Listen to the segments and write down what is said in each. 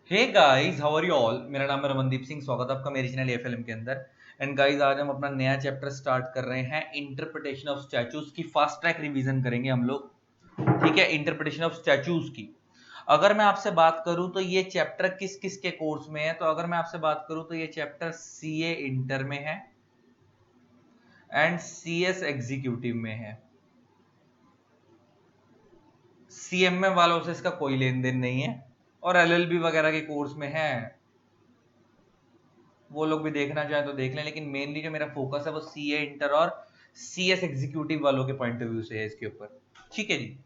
Hey guys, how are you all. मेरा नाम है रमनदीप सिंह। स्वागत है आपका मेरी चैनल एफएलएम के अंदर। एंड गाइस, आज हम अपना नया चैप्टर स्टार्ट कर रहे हैं, इंटरप्रिटेशन ऑफ स्टैचूज की। फास्ट ट्रैक रिवीजन करेंगे हम लोग, ठीक है। इंटरप्रिटेशन ऑफ स्टैचूज की अगर मैं आपसे बात करूं तो ये चैप्टर किस किस के कोर्स में है, तो अगर मैं आपसे बात करूं तो ये चैप्टर सीए इंटर में है एंड सीएस एग्जीक्यूटिव में है। सीएमए वालों से इसका कोई लेन देन नहीं है, और एलएलबी वगैरह के कोर्स में है, वो लोग भी देखना चाहें तो देख लें। लेकिन मेनली जो मेरा फोकस है वो सीए इंटर और सीएस एग्जीक्यूटिव वालों के पॉइंट ऑफ व्यू से है इसके ऊपर, ठीक है जी।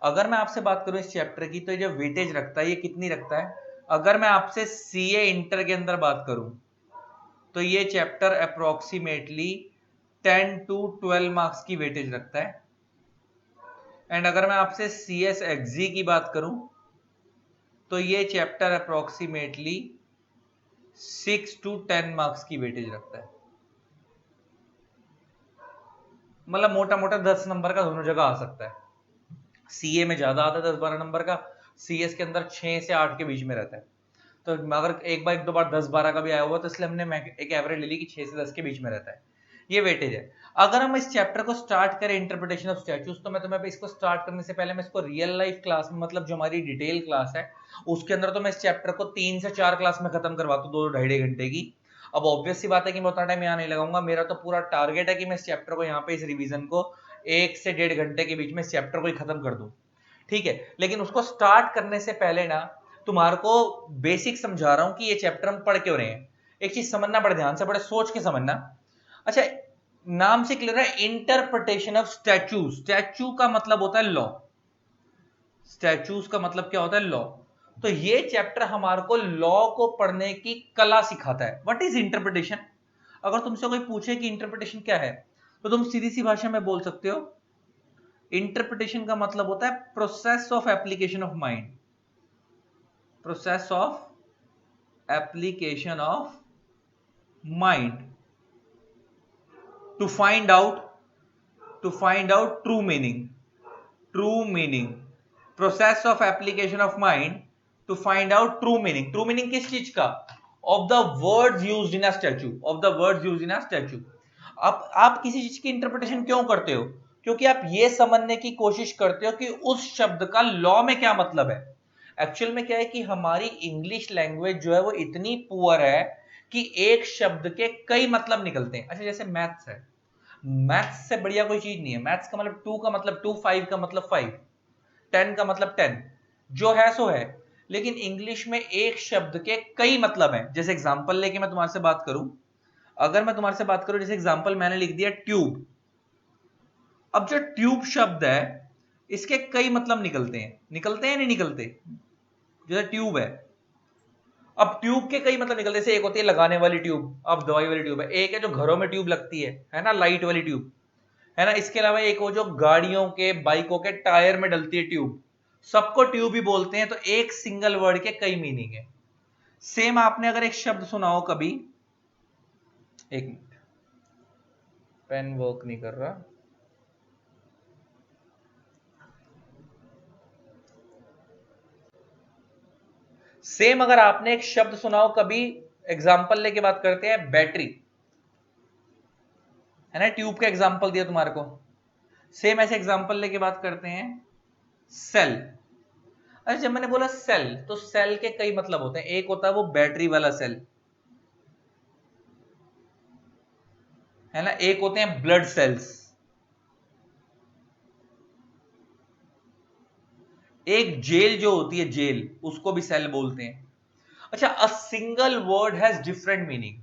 अगर मैं आपसे बात करूं इस चैप्टर की, तो ये जो वेटेज रखता है ये कितनी रखता है। अगर मैं आपसे सीए इंटर के अंदर बात करूं तो ये चैप्टर अप्रोक्सीमेटली 10 to 12 मार्क्स की वेटेज रखता है। एंड अगर मैं आपसे सीएस एक्जी की बात करूं तो ये चैप्टर अप्रोक्सीमेटली 6 to 10 मार्क्स की वेटेज रखता है। मतलब मोटा मोटा 10 नंबर का दोनों जगह आ सकता है। सीए में ज्यादा आता है 10-12 नंबर का, सीएस के अंदर 6 से 8 के बीच में रहता है। तो अगर एक बार एक दो बार 10-12 का भी आया हुआ तो इसलिए हमने एक एवरेज ले ली कि 6 से 10 के बीच में रहता है। ये वेटेज है। अगर हम इस चैप्टर को स्टार्ट करें, इंटरप्रिटेशन ऑफ स्टैचूज, तो मैं तुम्हें इसको स्टार्ट करने से पहले मैं इसको रियल लाइफ क्लास में, मतलब जो हमारी डिटेल क्लास है उसके अंदर, तो मैं इस चैप्टर को 3 से 4 क्लास में खत्म करवाता हूँ, 2-2.5 घंटे की। अब ऑब्वियस सी बात है कि मैं उतना टाइम यहाँ नहीं लगाऊंगा। मेरा तो पूरा टारगेट है कि मैं इस चैप्टर को यहाँ पे, इस रिवीजन को 1 से 1.5 घंटे के बीच में इस चैप्टर को ही खत्म कर दूं, ठीक है। लेकिन उसको स्टार्ट करने से पहले ना, तुम्हारे को बेसिक समझा रहा हूं कि ये चैप्टर हम पढ़ क्यों रहे हैं। एक चीज समझना, बड़े ध्यान से, बड़े सोच के समझना। अच्छा, नाम से क्लियर है, इंटरप्रिटेशन ऑफ स्टैचू। स्टैचू का मतलब होता है लॉ। स्टैचूज का मतलब क्या होता है? लॉ। तो ये चैप्टर हमारे को लॉ को पढ़ने की कला सिखाता है। What is interpretation? अगर तुमसे कोई पूछे कि इंटरप्रिटेशन क्या है, तो तुम सीधी सी भाषा में बोल सकते हो, इंटरप्रिटेशन का मतलब होता है process of application of mind. Process of application of mind to find out, true meaning. True meaning, process of application of mind to find out true meaning. True meaning किस चीज का? Of the words used in a statute. Of the words used in a statute. अब आप किसी चीज की interpretation क्यों करते हो? क्योंकि आप ये समझने की कोशिश करते हो कि उस शब्द का लॉ में क्या मतलब है। एक्चुअल में क्या है कि हमारी इंग्लिश लैंग्वेज जो है वो इतनी पुअर है कि एक शब्द के कई मतलब निकलते हैं। अच्छा, जैसे मैथ्स है, मैथ्स से बढ़िया कोई चीज नहीं है। मैथ्स का मतलब 2 का मतलब 2, 5 का मतलब 5, 10 का मतलब 10, जो है सो है। लेकिन इंग्लिश में एक शब्द के कई मतलब हैं। जैसे एग्जांपल लेके मैं तुम्हारे से बात करूं, अगर मैं तुम्हारे से बात करूं, जैसे एग्जांपल मैंने लिख दिया ट्यूब। अब जो ट्यूब शब्द है इसके कई मतलब निकलते हैं, निकलते हैं नहीं निकलते? जैसे ट्यूब है, अब ट्यूब के कई मतलब निकलते हैं। जैसे एक होती है लगाने वाली ट्यूब, अब दवाई वाली ट्यूब है। एक है जो घरों में ट्यूब लगती है ना, लाइट वाली ट्यूब, है ना। इसके अलावा एक वो जो गाड़ियों के, बाइकों के टायर में डलती है ट्यूब, सबको ट्यूब ही बोलते हैं। तो एक सिंगल वर्ड के कई मीनिंग है। सेम आपने अगर एक शब्द सुना हो कभी, एक मिनट, पेन वर्क नहीं कर रहा। सेम अगर आपने एक शब्द सुना हो कभी, एग्जाम्पल लेके बात करते हैं, बैटरी, है ना। ट्यूब का एग्जाम्पल दिया तुम्हारे को। सेम ऐसे एग्जाम्पल लेके बात करते हैं, सेल। अच्छा, जब मैंने बोला सेल, तो सेल के कई मतलब होते हैं। एक होता है वो बैटरी वाला सेल, है ना। एक होते हैं ब्लड सेल्स। एक जेल जो होती है, जेल, उसको भी सेल बोलते हैं। अच्छा, a single word has different meaning.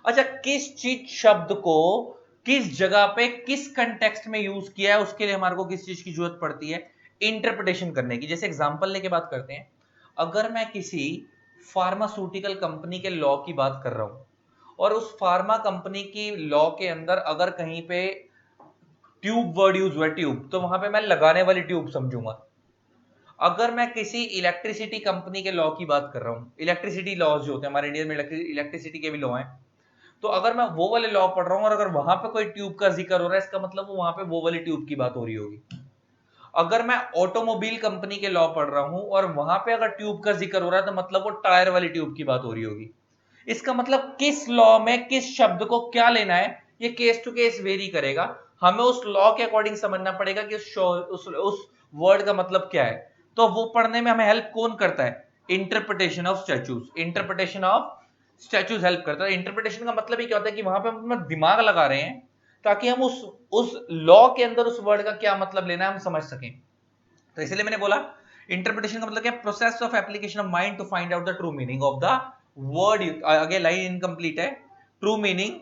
अच्छा, किस चीज शब्द को किस जगह पे किस कंटेक्स्ट में यूज किया है, उसके लिए हमारे को किस चीज की जरूरत पड़ती है? इंटरप्रिटेशन करने की। जैसे एग्जांपल लेके बात करते हैं, अगर मैं किसी फार्मास्यूटिकल कंपनी के लॉ की बात कर रहा हूं, और उस फार्मा कंपनी की लॉ के अंदर अगर कहीं पे ट्यूब वर्ड यूज हुआ, ट्यूब, तो वहां पे मैं लगाने वाली ट्यूब समझूंगा। अगर मैं किसी इलेक्ट्रिसिटी कंपनी के लॉ की बात कर रहा हूं, इलेक्ट्रिसिटी लॉज जो होते हैं हमारे इंडिया में, इलेक्ट्रिसिटी के भी लॉ हैं, तो अगर मैं वो वाले लॉ पढ़ रहा हूं और अगर वहां पे कोई ट्यूब का जिक्र हो रहा है, इसका मतलब वो वहां पे वो वाली ट्यूब की बात हो रही होगी। अगर मैं ऑटोमोबाइल कंपनी के लॉ पढ़ रहा हूं और वहां पे अगर ट्यूब का जिक्र हो रहा है तो मतलब वो टायर वाली ट्यूब की बात हो रही होगी। इसका मतलब किस लॉ में किस शब्द को क्या लेना है ये केस टू केस वेरी करेगा। हमें उस लॉ के अकॉर्डिंग समझना पड़ेगा कि उस वर्ड का मतलब क्या है। तो वो पढ़ने में हमें हेल्प कौन करता है? Interpretation of statutes. Interpretation of statutes help करता है। इंटरप्रिटेशन का मतलब ये क्या होता है कि वहां पे हम अपना दिमाग लगा रहे हैं ताकि हम उस लॉ के अंदर उस वर्ड का क्या मतलब लेना है हम समझ सकें। तो इसलिए मैंने बोला इंटरप्रिटेशन का मतलब क्या? Process of application of mind to find out the true meaning of the word. आगे लाइन इनकम्प्लीट है। True meaning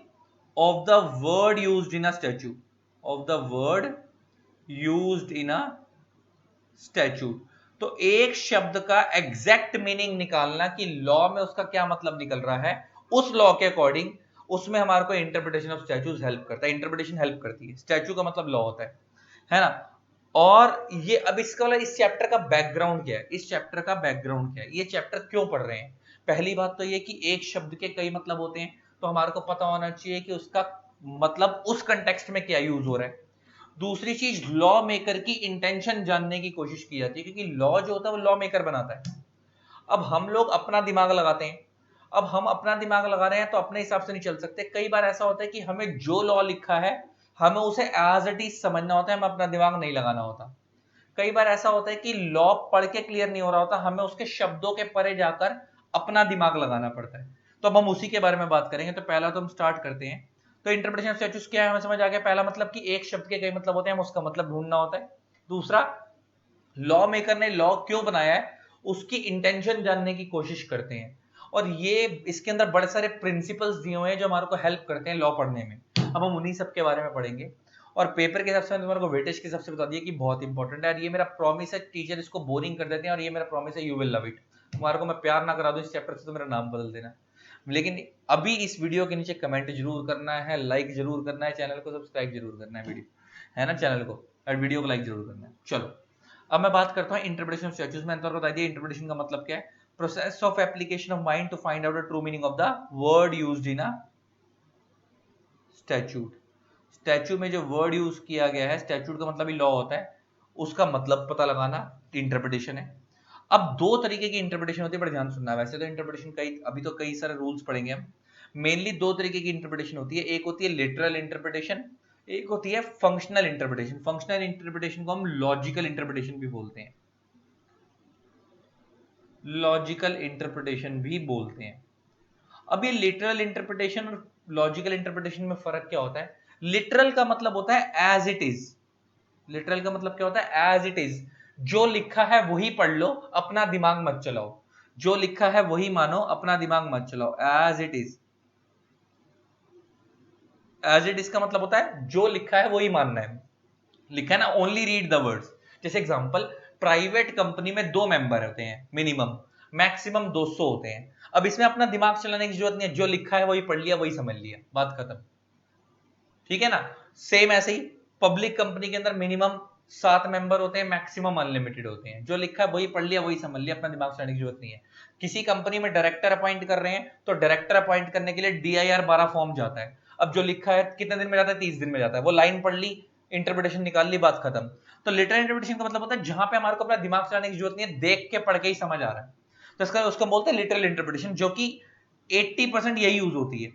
of the word used in a statute, of the word used in a statute. तो एक शब्द का exact meaning निकालना कि law में उसका क्या मतलब निकल रहा है, उस लॉ के अकॉर्डिंग उसमें हमारे को इंटरप्रिटेशन ऑफ स्टैच्यूज हेल्प करता है। इंटरप्रिटेशन हेल्प करती है। स्टैच्यू का मतलब लॉ होता है ना। और ये अब इसका वाला इस चैप्टर का बैकग्राउंड क्या है? इस चैप्टर का बैकग्राउंड क्या है? ये चैप्टर क्यों पढ़ रहे हैं? पहली बात तो ये कि एक शब्द के कई मतलब होते हैं, तो हमारे को पता होना चाहिए कि उसका मतलब उस कंटेक्स्ट में क्या यूज हो रहा है। दूसरी चीज, लॉ मेकर की इंटेंशन जानने की कोशिश की जाती है, क्योंकि लॉ जो होता है वो लॉ मेकर बनाता है। अब हम लोग अपना दिमाग लगाते हैं। अब हम अपना दिमाग लगा रहे हैं तो अपने हिसाब से नहीं चल सकते। कई बार ऐसा होता है कि हमें जो लॉ लिखा है हमें उसे एज इट इज समझना होता है, हमें अपना दिमाग नहीं लगाना होता। कई बार ऐसा होता है कि लॉ पढ़ के क्लियर नहीं हो रहा होता, हमें उसके शब्दों के परे जाकर अपना दिमाग लगाना पड़ता है। तो अब हम उसी के बारे में बात करेंगे। तो पहला तो हम स्टार्ट करते हैं। तो इंटरप्रिटेशन ऑफ स्टैट्यूज क्या है हमें समझ आ गया। पहला मतलब कि एक शब्द के कई मतलब होते हैं, हम उसका मतलब ढूंढना होता है। दूसरा, लॉ मेकर ने लॉ क्यों बनाया है उसकी इंटेंशन जानने की कोशिश करते हैं। और ये इसके अंदर बड़े सारे प्रिंसिपल्स दिए हुए हैं जो हमारे को हेल्प करते हैं लॉ पढ़ने में। अब हम उन्हीं सब के बारे में पढ़ेंगे। और पेपर के हिसाब से तुम्हारे को वेटेज के हिसाब से बता दिया कि बहुत इंपॉर्टेंट है। और ये मेरा प्रॉमिस है, टीचर इसको बोरिंग कर देते हैं और ये मेरा प्रॉमिस है, यू विल लव इट। तुम्हारे को मैं प्यार ना करा दूं इस चैप्टर से तो मेरा नाम बदल देना। लेकिन अभी इस वीडियो के नीचे कमेंट जरूर करना है, लाइक जरूर करना है, चैनल को सब्सक्राइब जरूर करना है, वीडियो है ना चैनल को, और वीडियो को लाइक जरूर करना है। चलो अब मैं बात करता हूं इंटरप्रिटेशन ऑफ स्टैट्यूज। मैंने तो बता दिया इंटरप्रिटेशन का मतलब क्या है। Process of application of mind to find out the true meaning of the word used in a statute. Statute में जो वर्ड यूज किया गया है, स्टैच्यूट का मतलब ही लॉ होता है, उसका मतलब पता लगाना इंटरप्रिटेशन है। अब दो तरीके की इंटरप्रिटेशन होती है, बड़े ध्यान सुनना। वैसे तो इंटरप्रिटेशन कई, अभी तो कई सारे रूल्स पढ़ेंगे हम। मेनली दो तरीके की इंटरप्रिटेशन होती है। एक होती है लिटरल इंटरप्रिटेशन, एक होती है फंक्शनल इंटरप्रिटेशन। फंक्शनल इंटरप्रिटेशन को हम लॉजिकल इंटरप्रिटेशन भी बोलते हैं, लॉजिकल इंटरप्रिटेशन भी बोलते हैं। अब ये लिटरल इंटरप्रिटेशन और लॉजिकल इंटरप्रिटेशन में फर्क क्या होता है? लिटरल का मतलब होता है एज इट इज। लिटरल का मतलब क्या होता है? As it is. जो लिखा है वही पढ़ लो, अपना दिमाग मत चलाओ। जो लिखा है वही मानो, अपना दिमाग मत चलाओ, as it is. As it is का मतलब होता है जो लिखा है वही मानना है। लिखा है ना, ओनली रीड द वर्ड्स। जैसे एग्जांपल, प्राइवेट कंपनी में 2 मेंबर होते हैं मिनिमम, मैक्सिमम 200 होते हैं। अब इसमें अपना दिमाग चलाने की जरूरत नहीं है, जो लिखा है वही पढ़ लिया, वही समझ लिया, बात खत्म। ठीक है ना। सेम ऐसे ही पब्लिक कंपनी के अंदर मिनिमम 7 मेंबर होते हैं, मैक्सिमम अनलिमिटेड होते हैं। जो लिखा है वही पढ़ लिया, वही समझ लिया, अपना दिमाग चलाने की जरूरत नहीं है। किसी कंपनी में डायरेक्टर अपॉइंट कर रहे हैं तो डायरेक्टर अपॉइंट करने के लिए DIR 12 फॉर्म जाता है। अब जो लिखा है कितने दिन में जाता है? 30 दिन में जाता है। वो लाइन पढ़ ली, इंटरप्रिटेशन निकाल ली, बात खत्म। तो लिटरल इंटरप्रिटेशन का मतलब होता है जहां पे हमारे को अपना दिमाग चलाने की जरूरत नहीं है, देख के पढ़ के ही समझ आ रहा है, तो इसका उसको बोलते हैं लिटरल इंटरप्रिटेशन, जो कि 80% यही यूज होती है।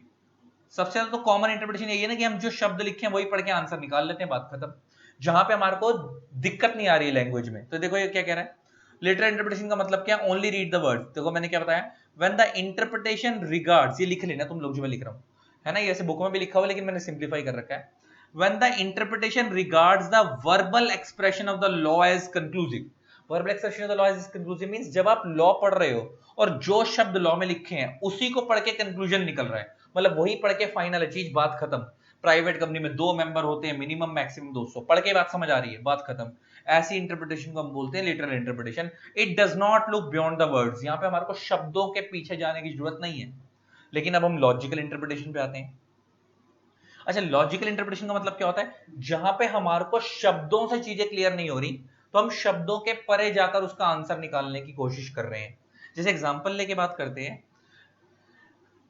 सबसे ज्यादा तो कॉमन इंटरप्रिटेशन यही है ना कि हम जो शब्द लिखे हैं वही पढ़ के आंसर निकाल लेते हैं, बात खत्म। जहां पे हमारे को दिक्कत नहीं आ रही है लैंग्वेज में। तो देखो ये क्या कह रहा है, लिटरल इंटरप्रिटेशन का मतलब क्या? Only read the word. देखो मैंने क्या बताया, व्हेन द इंटरप्रिटेशन रिगार्ड्स, ये लिख लेना तुम लोग जो मैं लिख रहा हूं, है ना, ये ऐसे बुक में भी लिखा हुआ लेकिन मैंने सिंप्लीफाई कर रखा है। When the interpretation regards the verbal expression of the law as conclusive. Verbal expression of the law as conclusive means जब आप लॉ पढ़ रहे हो और जो शब्द लॉ में लिखे हैं उसी को पढ़ के कंक्लूजन निकल रहा है, मतलब वही पढ़ के फाइनल है चीज, बात खत्म। प्राइवेट कंपनी में 2 मेंबर होते हैं, मिनिमम मैक्सिमम 200, पढ़ के बात समझ आ रही है, बात खत्म। ऐसी इंटरप्रिटेशन को हम बोलते हैं literal interpretation. It does not look beyond the words. यहां पे हमारे को शब्दों के पीछे जाने की जरूरत नहीं है। लेकिन अब हम लॉजिकल इंटरप्रिटेशन पे आते हैं। अच्छा, लॉजिकल इंटरप्रिटेशन का मतलब क्या होता है? जहां पे हमारे को शब्दों से चीजें क्लियर नहीं हो रही तो हम शब्दों के परे जाकर उसका आंसर निकालने की कोशिश कर रहे हैं। जैसे एग्जांपल लेके बात करते हैं,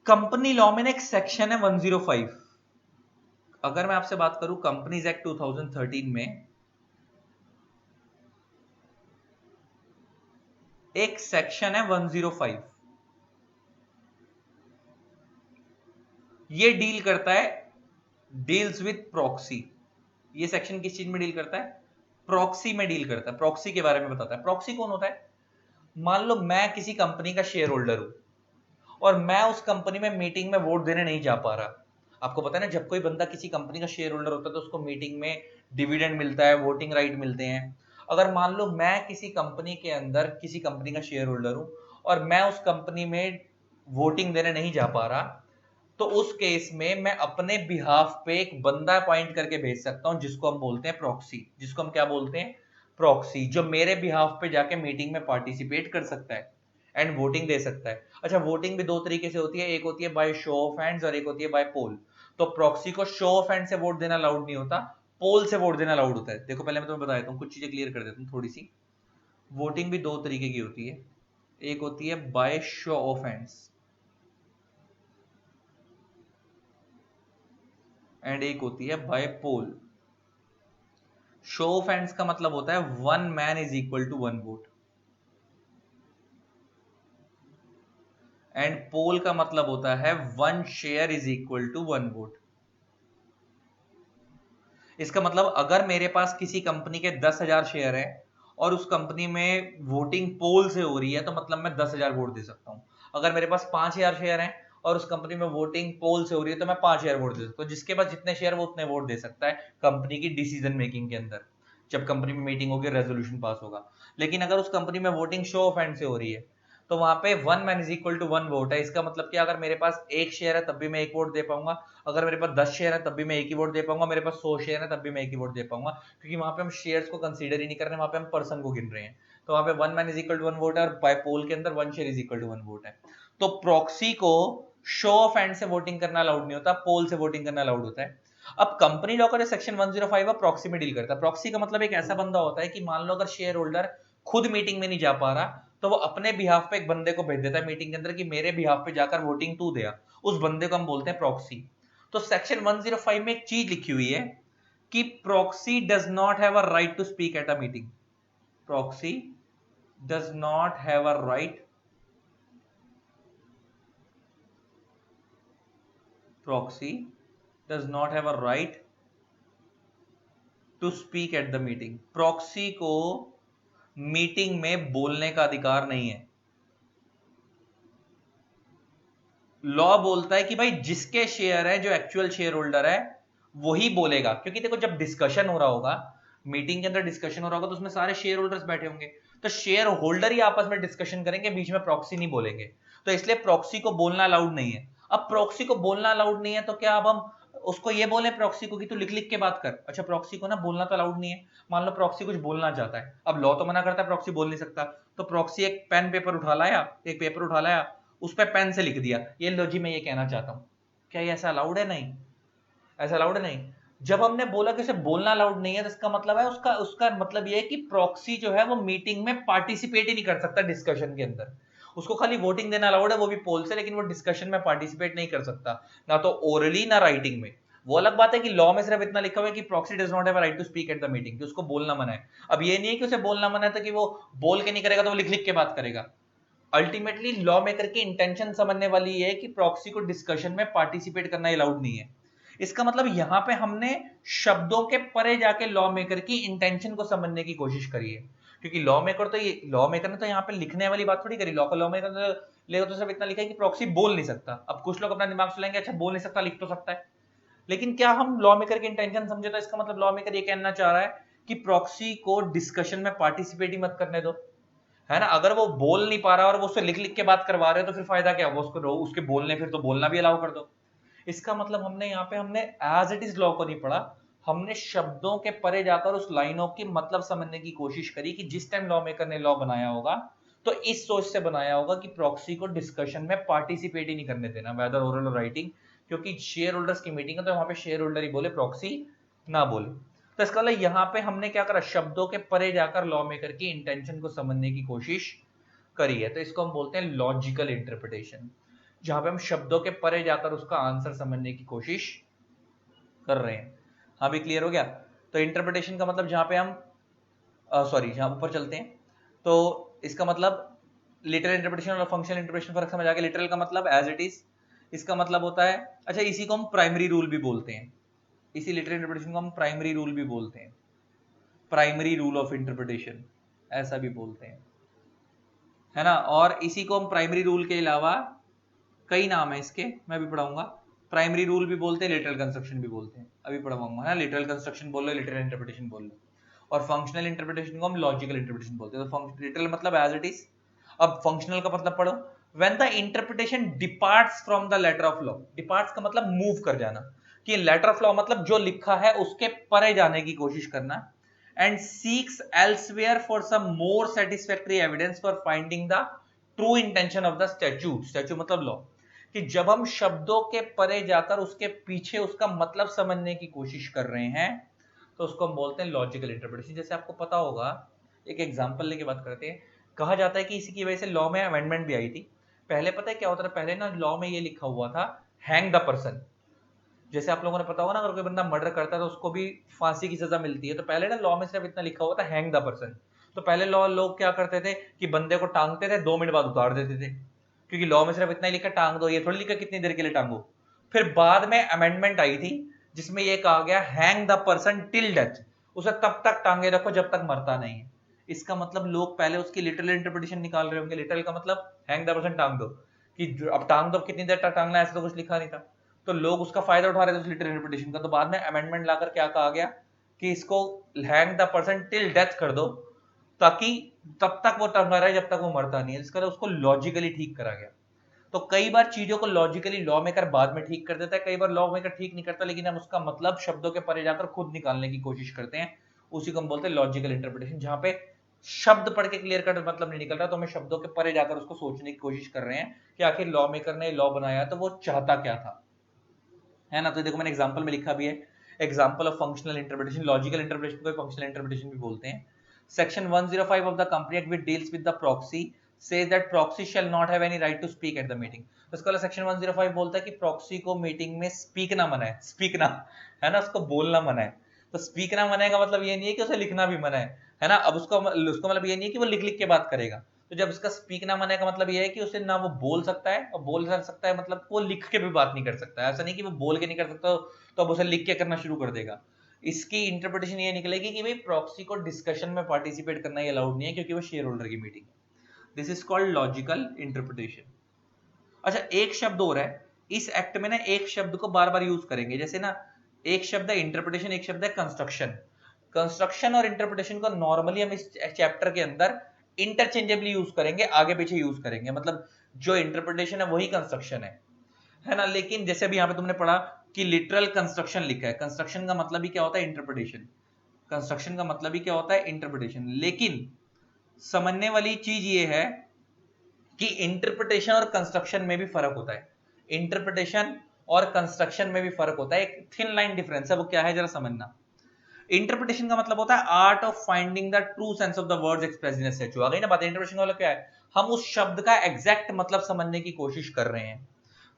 कंपनी लॉ में एक सेक्शन है 105। अगर मैं आपसे बात करूं कंपनीज एक्ट 2013 में, एक सेक्शन है 105, ये डील करता है, डील्स विथ प्रॉक्सी। ये सेक्शन किस चीज में डील करता है? प्रॉक्सी में डील करता है, प्रॉक्सी के बारे में बताता है। प्रॉक्सी कौन होता है? मान लो मैं किसी कंपनी का शेयर होल्डर हूं और मैं उस कंपनी में मीटिंग में वोट देने नहीं जा पा रहा। आपको पता है ना, जब कोई बंदा किसी कंपनी का शेयर होल्डर होता है तो उसको मीटिंग में डिविडेंड मिलता है, वोटिंग राइट मिलते हैं। अगर मान लो मैं किसी कंपनी के अंदर किसी कंपनी का शेयर होल्डर हूं और मैं उस कंपनी में वोटिंग देने नहीं जा पा रहा, तो उस केस में मैं अपने बिहाफ पे एक बंदा अपॉइंट करके भेज सकता हूं जिसको हम बोलते हैं प्रॉक्सी। जिसको हम क्या बोलते हैं? प्रॉक्सी, जो मेरे बिहाफ पे जाके मीटिंग में पार्टिसिपेट कर सकता है एंड वोटिंग दे सकता है। अच्छा, वोटिंग भी दो तरीके से होती है, एक होती है बाय शो ऑफ हैंड्स और एक होती है बाय पोल। तो प्रॉक्सी को शो ऑफ हैंड से वोट देना अलाउड नहीं होता, पोल से वोट देना अलाउड होता है। देखो पहले मैं तुम्हें बता देता हूँ, कुछ चीजें क्लियर कर देता हूँ थोड़ी सी। वोटिंग भी दो तरीके की होती है, एक होती है by show of hands and एक होती है by poll. Show of hands का मतलब होता है one man is equal to one vote, and poll का मतलब होता है one share is equal to one vote. इसका मतलब अगर मेरे पास किसी कंपनी के 10,000 शेयर है और उस कंपनी में वोटिंग पोल से हो रही है, तो मतलब मैं 10,000 वोट दे सकता हूं। अगर मेरे पास 5,000 शेयर है और उस कंपनी में वोटिंग पोल से हो रही है, तो मैं 5,000 वोट दे सकता हूं। जिसके पास जितने शेयर वो उतने वोट दे सकता है कंपनी की डिसीजन मेकिंग के अंदर, जब कंपनी में मीटिंग होगी, रेजोल्यूशन पास होगा। लेकिन अगर उस कंपनी में वोटिंग शो ऑफ हैंड से हो रही है, तो वहां पे one man is equal to one vote है। इसका मतलब कि अगर मेरे पास एक शेयर है तब भी मैं एक वोट दे पाऊंगा, अगर मेरे पास 10 शेयर है तब भी मैं एक ही वोट दे पाऊंगा, मेरे पास 100 शेयर है तब भी मैं एक ही वोट दे पाऊंगा। क्योंकि वहां पे हम शेयर्स को कंसीडर ही नहीं कर रहे हैं, वहां पे हम पर्सन को गिन रहे हैं। तो वहां पे one man is equal to one vote है और बाय पोल के अंदर one share is equal to one vote है। तो प्रॉक्सी को शो ऑफ हैंड से वोटिंग करना अलाउड नहीं होता, पोल से वोटिंग करना अलाउड होता है। अब कंपनी लॉ का जो सेक्शन 105 है प्रॉक्सी में डील करता है। प्रॉक्सी का मतलब एक ऐसा बंदा होता है कि मान लो अगर शेयर होल्डर खुद मीटिंग में नहीं जा पा रहा, तो वो अपने बिहाफ पे एक बंदे को भेज देता है मीटिंग के अंदर कि मेरे बिहाफ पे जाकर वोटिंग तू दे। उस बंदे को हम बोलते हैं प्रॉक्सी। तो सेक्शन 105 में एक चीज लिखी हुई है कि proxy does not have a right to speak at a meeting. Proxy does not have a right, proxy does not have a right to speak at the meeting. Proxy को meeting में बोलने का अधिकार नहीं है। लॉ बोलता है कि भाई जिसके शेयर है, जो एक्चुअल शेयर होल्डर है, वही बोलेगा। क्योंकि देखो, जब डिस्कशन हो रहा होगा, मीटिंग के अंदर डिस्कशन हो रहा होगा, तो उसमें सारे शेयर होल्डर्स बैठे होंगे, तो शेयर होल्डर ही आपस में डिस्कशन करेंगे, बीच में प्रॉक्सी नहीं बोलेंगे। तो इसलिए प्रॉक्सी को बोलना अलाउड नहीं है। अब प्रॉक्सी को बोलना अलाउड नहीं है, तो क्या अब हम उसको ये बोले प्रॉक्सी को कि तू लिख लिख के बात कर? अच्छा, प्रॉक्सी को ना बोलना तो अलाउड नहीं है। मान लो प्रॉक्सी कुछ बोलना चाहता है, अब लॉ तो मना करता है, प्रॉक्सी बोल नहीं सकता। तो प्रॉक्सी एक पेन पेपर उठा लाया, एक पेपर उठा लाया, उस पर पेन से लिख दिया, ये लो जी मैं ये कहना चाहता हूं। क्या ये ऐसा अलाउड है? नहीं, ऐसा अलाउड है नहीं। जब हमने बोला कि उसे बोलना अलाउड नहीं है, तो इसका मतलब है उसका उसका मतलब ये है कि प्रॉक्सी जो है वो मीटिंग में पार्टिसिपेट ही नहीं कर सकता डिस्कशन के अंदर। उसको खाली वोटिंग देना अलाउड है, वो भी पोल से, लेकिन वो डिस्कशन में पार्टिसिपेट नहीं कर सकता, ना तो ओरली ना राइटिंग में। वो अलग बात है कि लॉ में सिर्फ इतना लिखा हुआ है कि proxy does not have a right to speak at the meeting, कि उसको बोलना मना है। अब ये नहीं है कि उसे बोलना मना है तो कि वो बोल के नहीं करेगा, तो वो लिख लिख के बात करेगा। अल्टीमेटली लॉ मेकर की इंटेंशन समझने वाली है कि प्रॉक्सी को डिस्कशन में पार्टिसिपेट करना अलाउड नहीं है। इसका मतलब यहां पे हमने शब्दों के परे जाके लॉ मेकर की इंटेंशन को समझने की कोशिश करी है। क्योंकि लॉ मेकर ने तो यहाँ पे लिखने वाली बात थोड़ी करी। लॉ का लॉ मेकर ले तो सिर्फ इतना लिखा है कि प्रॉक्सी बोल नहीं सकता। अब कुछ लोग अपना दिमाग चलाएंगे, अच्छा बोल नहीं सकता, लिख तो सकता है। लेकिन क्या हम लॉ मेकर की इंटेंशन समझे? तो इसका मतलब लॉ मेकर ये कहना चाह रहा है कि प्रॉक्सी को डिस्कशन में पार्टिसिपेट ही मत करने दो, है ना। अगर वो बोल नहीं पा रहा और वो उससे लिख लिख के बात करवा रहे हो, तो फिर फायदा क्या? वो उसको उसके बोलने, फिर तो बोलना भी अलाउ कर दो। इसका मतलब हमने एज इट इज लॉ को नहीं पढ़ा, हमने शब्दों के परे जाकर उस लाइनों की मतलब समझने की कोशिश करी कि जिस टाइम लॉ मेकर ने लॉ बनाया होगा, तो इस सोच से बनाया होगा कि प्रॉक्सी को डिस्कशन में पार्टिसिपेट ही नहीं करने देना, वेदर ओरल और राइटिंग। क्योंकि शेयर होल्डर्स की मीटिंग है, तो वहां पे शेयर होल्डर ही बोले, प्रॉक्सी ना बोले। तो इसका मतलब यहाँ पे हमने क्या करा, शब्दों के परे जाकर लॉ मेकर की इंटेंशन को समझने की कोशिश करी है। तो इसको हम बोलते हैं लॉजिकल इंटरप्रिटेशन, जहां पे हम शब्दों के परे जाकर उसका आंसर समझने की कोशिश कर रहे हैं। हाँ भी, क्लियर हो गया? तो इंटरप्रिटेशन का मतलब जहां पे हम जहां ऊपर चलते हैं, तो इसका मतलब लिटरल इंटरप्रिटेशन और फंक्शनल इंटरप्रिटेशन फर्क समझ आ गया। लिटरल का मतलब एज इट इज, इसका मतलब होता है, अच्छा इसी को हम प्राइमरी रूल भी बोलते हैं, इसी लिटरल इंटरप्रिटेशन को हम प्राइमरी रूल भी बोलते हैं, प्राइमरी रूल ऑफ इंटरप्रिटेशन ऐसा भी बोलते हैं, है ना। और इसी को हम प्राइमरी रूल के अलावा कई नाम है इसके, मैं भी पढ़ाऊंगा। प्राइमरी रूल भी बोलते हैं, लिटरल कंस्ट्रक्शन भी बोलते हैं, अभी पढ़ाऊंगा, है ना। लिटरल कंस्ट्रक्शन बोल लो, लिटरल इंटरप्रिटेशन बोल लो। और फंक्शनल इंटरप्रिटेशन को हम लॉजिकल इंटरप्रिटेशन बोलते हैं। तो लिटरल मतलब एज इट इज, अब फंक्शनल का मतलब पढ़ो, when the interpretation departs from the letter of law. Departs का मतलब मूव कर जाना, कि लेटर ऑफ लॉ मतलब जो लिखा है उसके परे जाने की कोशिश करना, and seeks elsewhere for some more satisfactory evidence for finding the true intention of the statute. Statute मतलब लॉ, कि जब हम शब्दों के परे जाकर उसके पीछे उसका मतलब समझने की कोशिश कर रहे हैं तो उसको हम बोलते हैं लॉजिकल इंटरप्रिटेशन। जैसे आपको पता होगा, एक एग्जांपल लेके बात करते हैं, कहा जाता है कि इसी की वजह से लॉ में अमेंडमेंट भी आई थी। पहले पता है क्या होता था, पहले ना लॉ में ये लिखा हुआ था हैंग द पर्सन। जैसे आप लोगों ने पता होगा ना, अगर कोई बंदा मर्डर करता है तो उसको भी फांसी की सजा मिलती है, तो पहले ना लॉ में सिर्फ इतना लिखा हुआ था हैंग द पर्सन। तो पहले लॉ लोग क्या करते थे कि बंदे को टांगते थे, 2 मिनट बाद उतार देते थे, क्योंकि लॉ में सिर्फ इतना ही लिखा टांग दो, ये थोड़ी लिखा कितनी देर के लिए टांगो। फिर बाद में अमेंडमेंट आई थी जिसमें ये कहा गया hang the person till death, उसे तब तक टांगे रखो जब तक मरता नहीं है। इसका मतलब लोग पहले उसकी लिटरल इंटरप्रिटेशन निकाल रहे होंगे। लिटरल का मतलब हैंग द पर्सन, टांग दो, कि अब टांग दो, कितनी देर तक टांगना है ऐसा तो कुछ लिखा नहीं था। तो लोग उसका फायदा उठा रहे थे उस लिटरल इंटरप्रिटेशन का। तो बाद में अमेंडमेंट लाकर क्या कहा गया कि इसको hang the person till death कर दो, ताकि तब तक वो टंगा रहे जब तक वो मरता नहीं है। इसका उसको लॉजिकली ठीक करा गया। तो कई बार चीजों को लॉजिकली लॉ मेकर बाद में ठीक कर देता है, कई बार लॉ मेकर ठीक नहीं करता, लेकिन हम उसका मतलब शब्दों के परे जाकर खुद निकालने की कोशिश करते हैं। उसी को हम बोलते हैं लॉजिकल इंटरप्रिटेशन, जहां पे शब्द पढ़ के क्लियर कट मतलब नहीं निकल रहा, तो हमें शब्दों के परे जाकर उसको सोचने की कोशिश कर रहे हैं कि आखिर लॉ मेकर ने लॉ बनाया तो वो चाहता क्या था, है ना। तो देखो मैंने एग्जांपल में लिखा भी है, example of functional interpretation. Logical interpretation को फंक्शनल इंटरप्रिटेशन भी बोलते हैं। Section 105 of the company act which deals with the proxy says that proxy shall not have any right to speak at the meeting। तो इसका section 105 बोलता है कि proxy को मीटिंग में स्पीक ना मना है, स्पीक ना, है ना, उसको बोलना मना है। तो स्पीक ना मना का मतलब ये नहीं है कि उसे लिखना भी मना है ना। अब उसको मतलब ये नहीं है कि वो लिख लिख के बात करेगा। तो जब इसका स्पीक ना मना का मतलब ये है कि उसे ना वो बोल सकता है, और बोल सकता है मतलब वो लिख के भी बात नहीं कर सकता है। ऐसा नहीं कि वो बोल के नहीं कर सकता तो अब उसे लिख के करना शुरू कर देगा। इसकी इंटरप्रिटेशन ये निकलेगी कि भाई प्रॉक्सी को डिस्कशन में पार्टिसिपेट करना ये अलाउड नहीं है, क्योंकि वो शेयर होल्डर की मीटिंग है। This is called logical interpretation. अच्छा एक शब्द और है इस एक्ट में ना, एक शब्द को बार बार यूज करेंगे। जैसे ना, एक शब्द है इंटरप्रिटेशन, एक शब्द है कंस्ट्रक्शन। कंस्ट्रक्शन और इंटरप्रिटेशन को नॉर्मली हम इस चैप्टर के अंदर इंटरचेंजेबली यूज करेंगे, आगे पीछे यूज करेंगे। मतलब जो इंटरप्रिटेशन है वही कंस्ट्रक्शन है ना। लेकिन जैसे अभी यहां पे तुमने पढ़ा कि लिटरल कंस्ट्रक्शन लिखा है, कंस्ट्रक्शन का मतलब ही क्या होता है, इंटरप्रिटेशन। कंस्ट्रक्शन का मतलब ही क्या होता है, इंटरप्रिटेशन। लेकिन समझने वाली चीज ये है कि इंटरप्रिटेशन और कंस्ट्रक्शन में भी फर्क होता है। इंटरप्रिटेशन और कंस्ट्रक्शन में भी फर्क होता है, एक थिन लाइन डिफरेंस है, वो क्या है जरा समझना। इंटरप्रिटेशन का मतलब होता है art of finding the true sense of the words expressed in a statute. आ गई ना बात। इंटरप्रिटेशन का मतलब क्या है, हम उस शब्द का एग्जैक्ट मतलब समझने की कोशिश कर रहे हैं,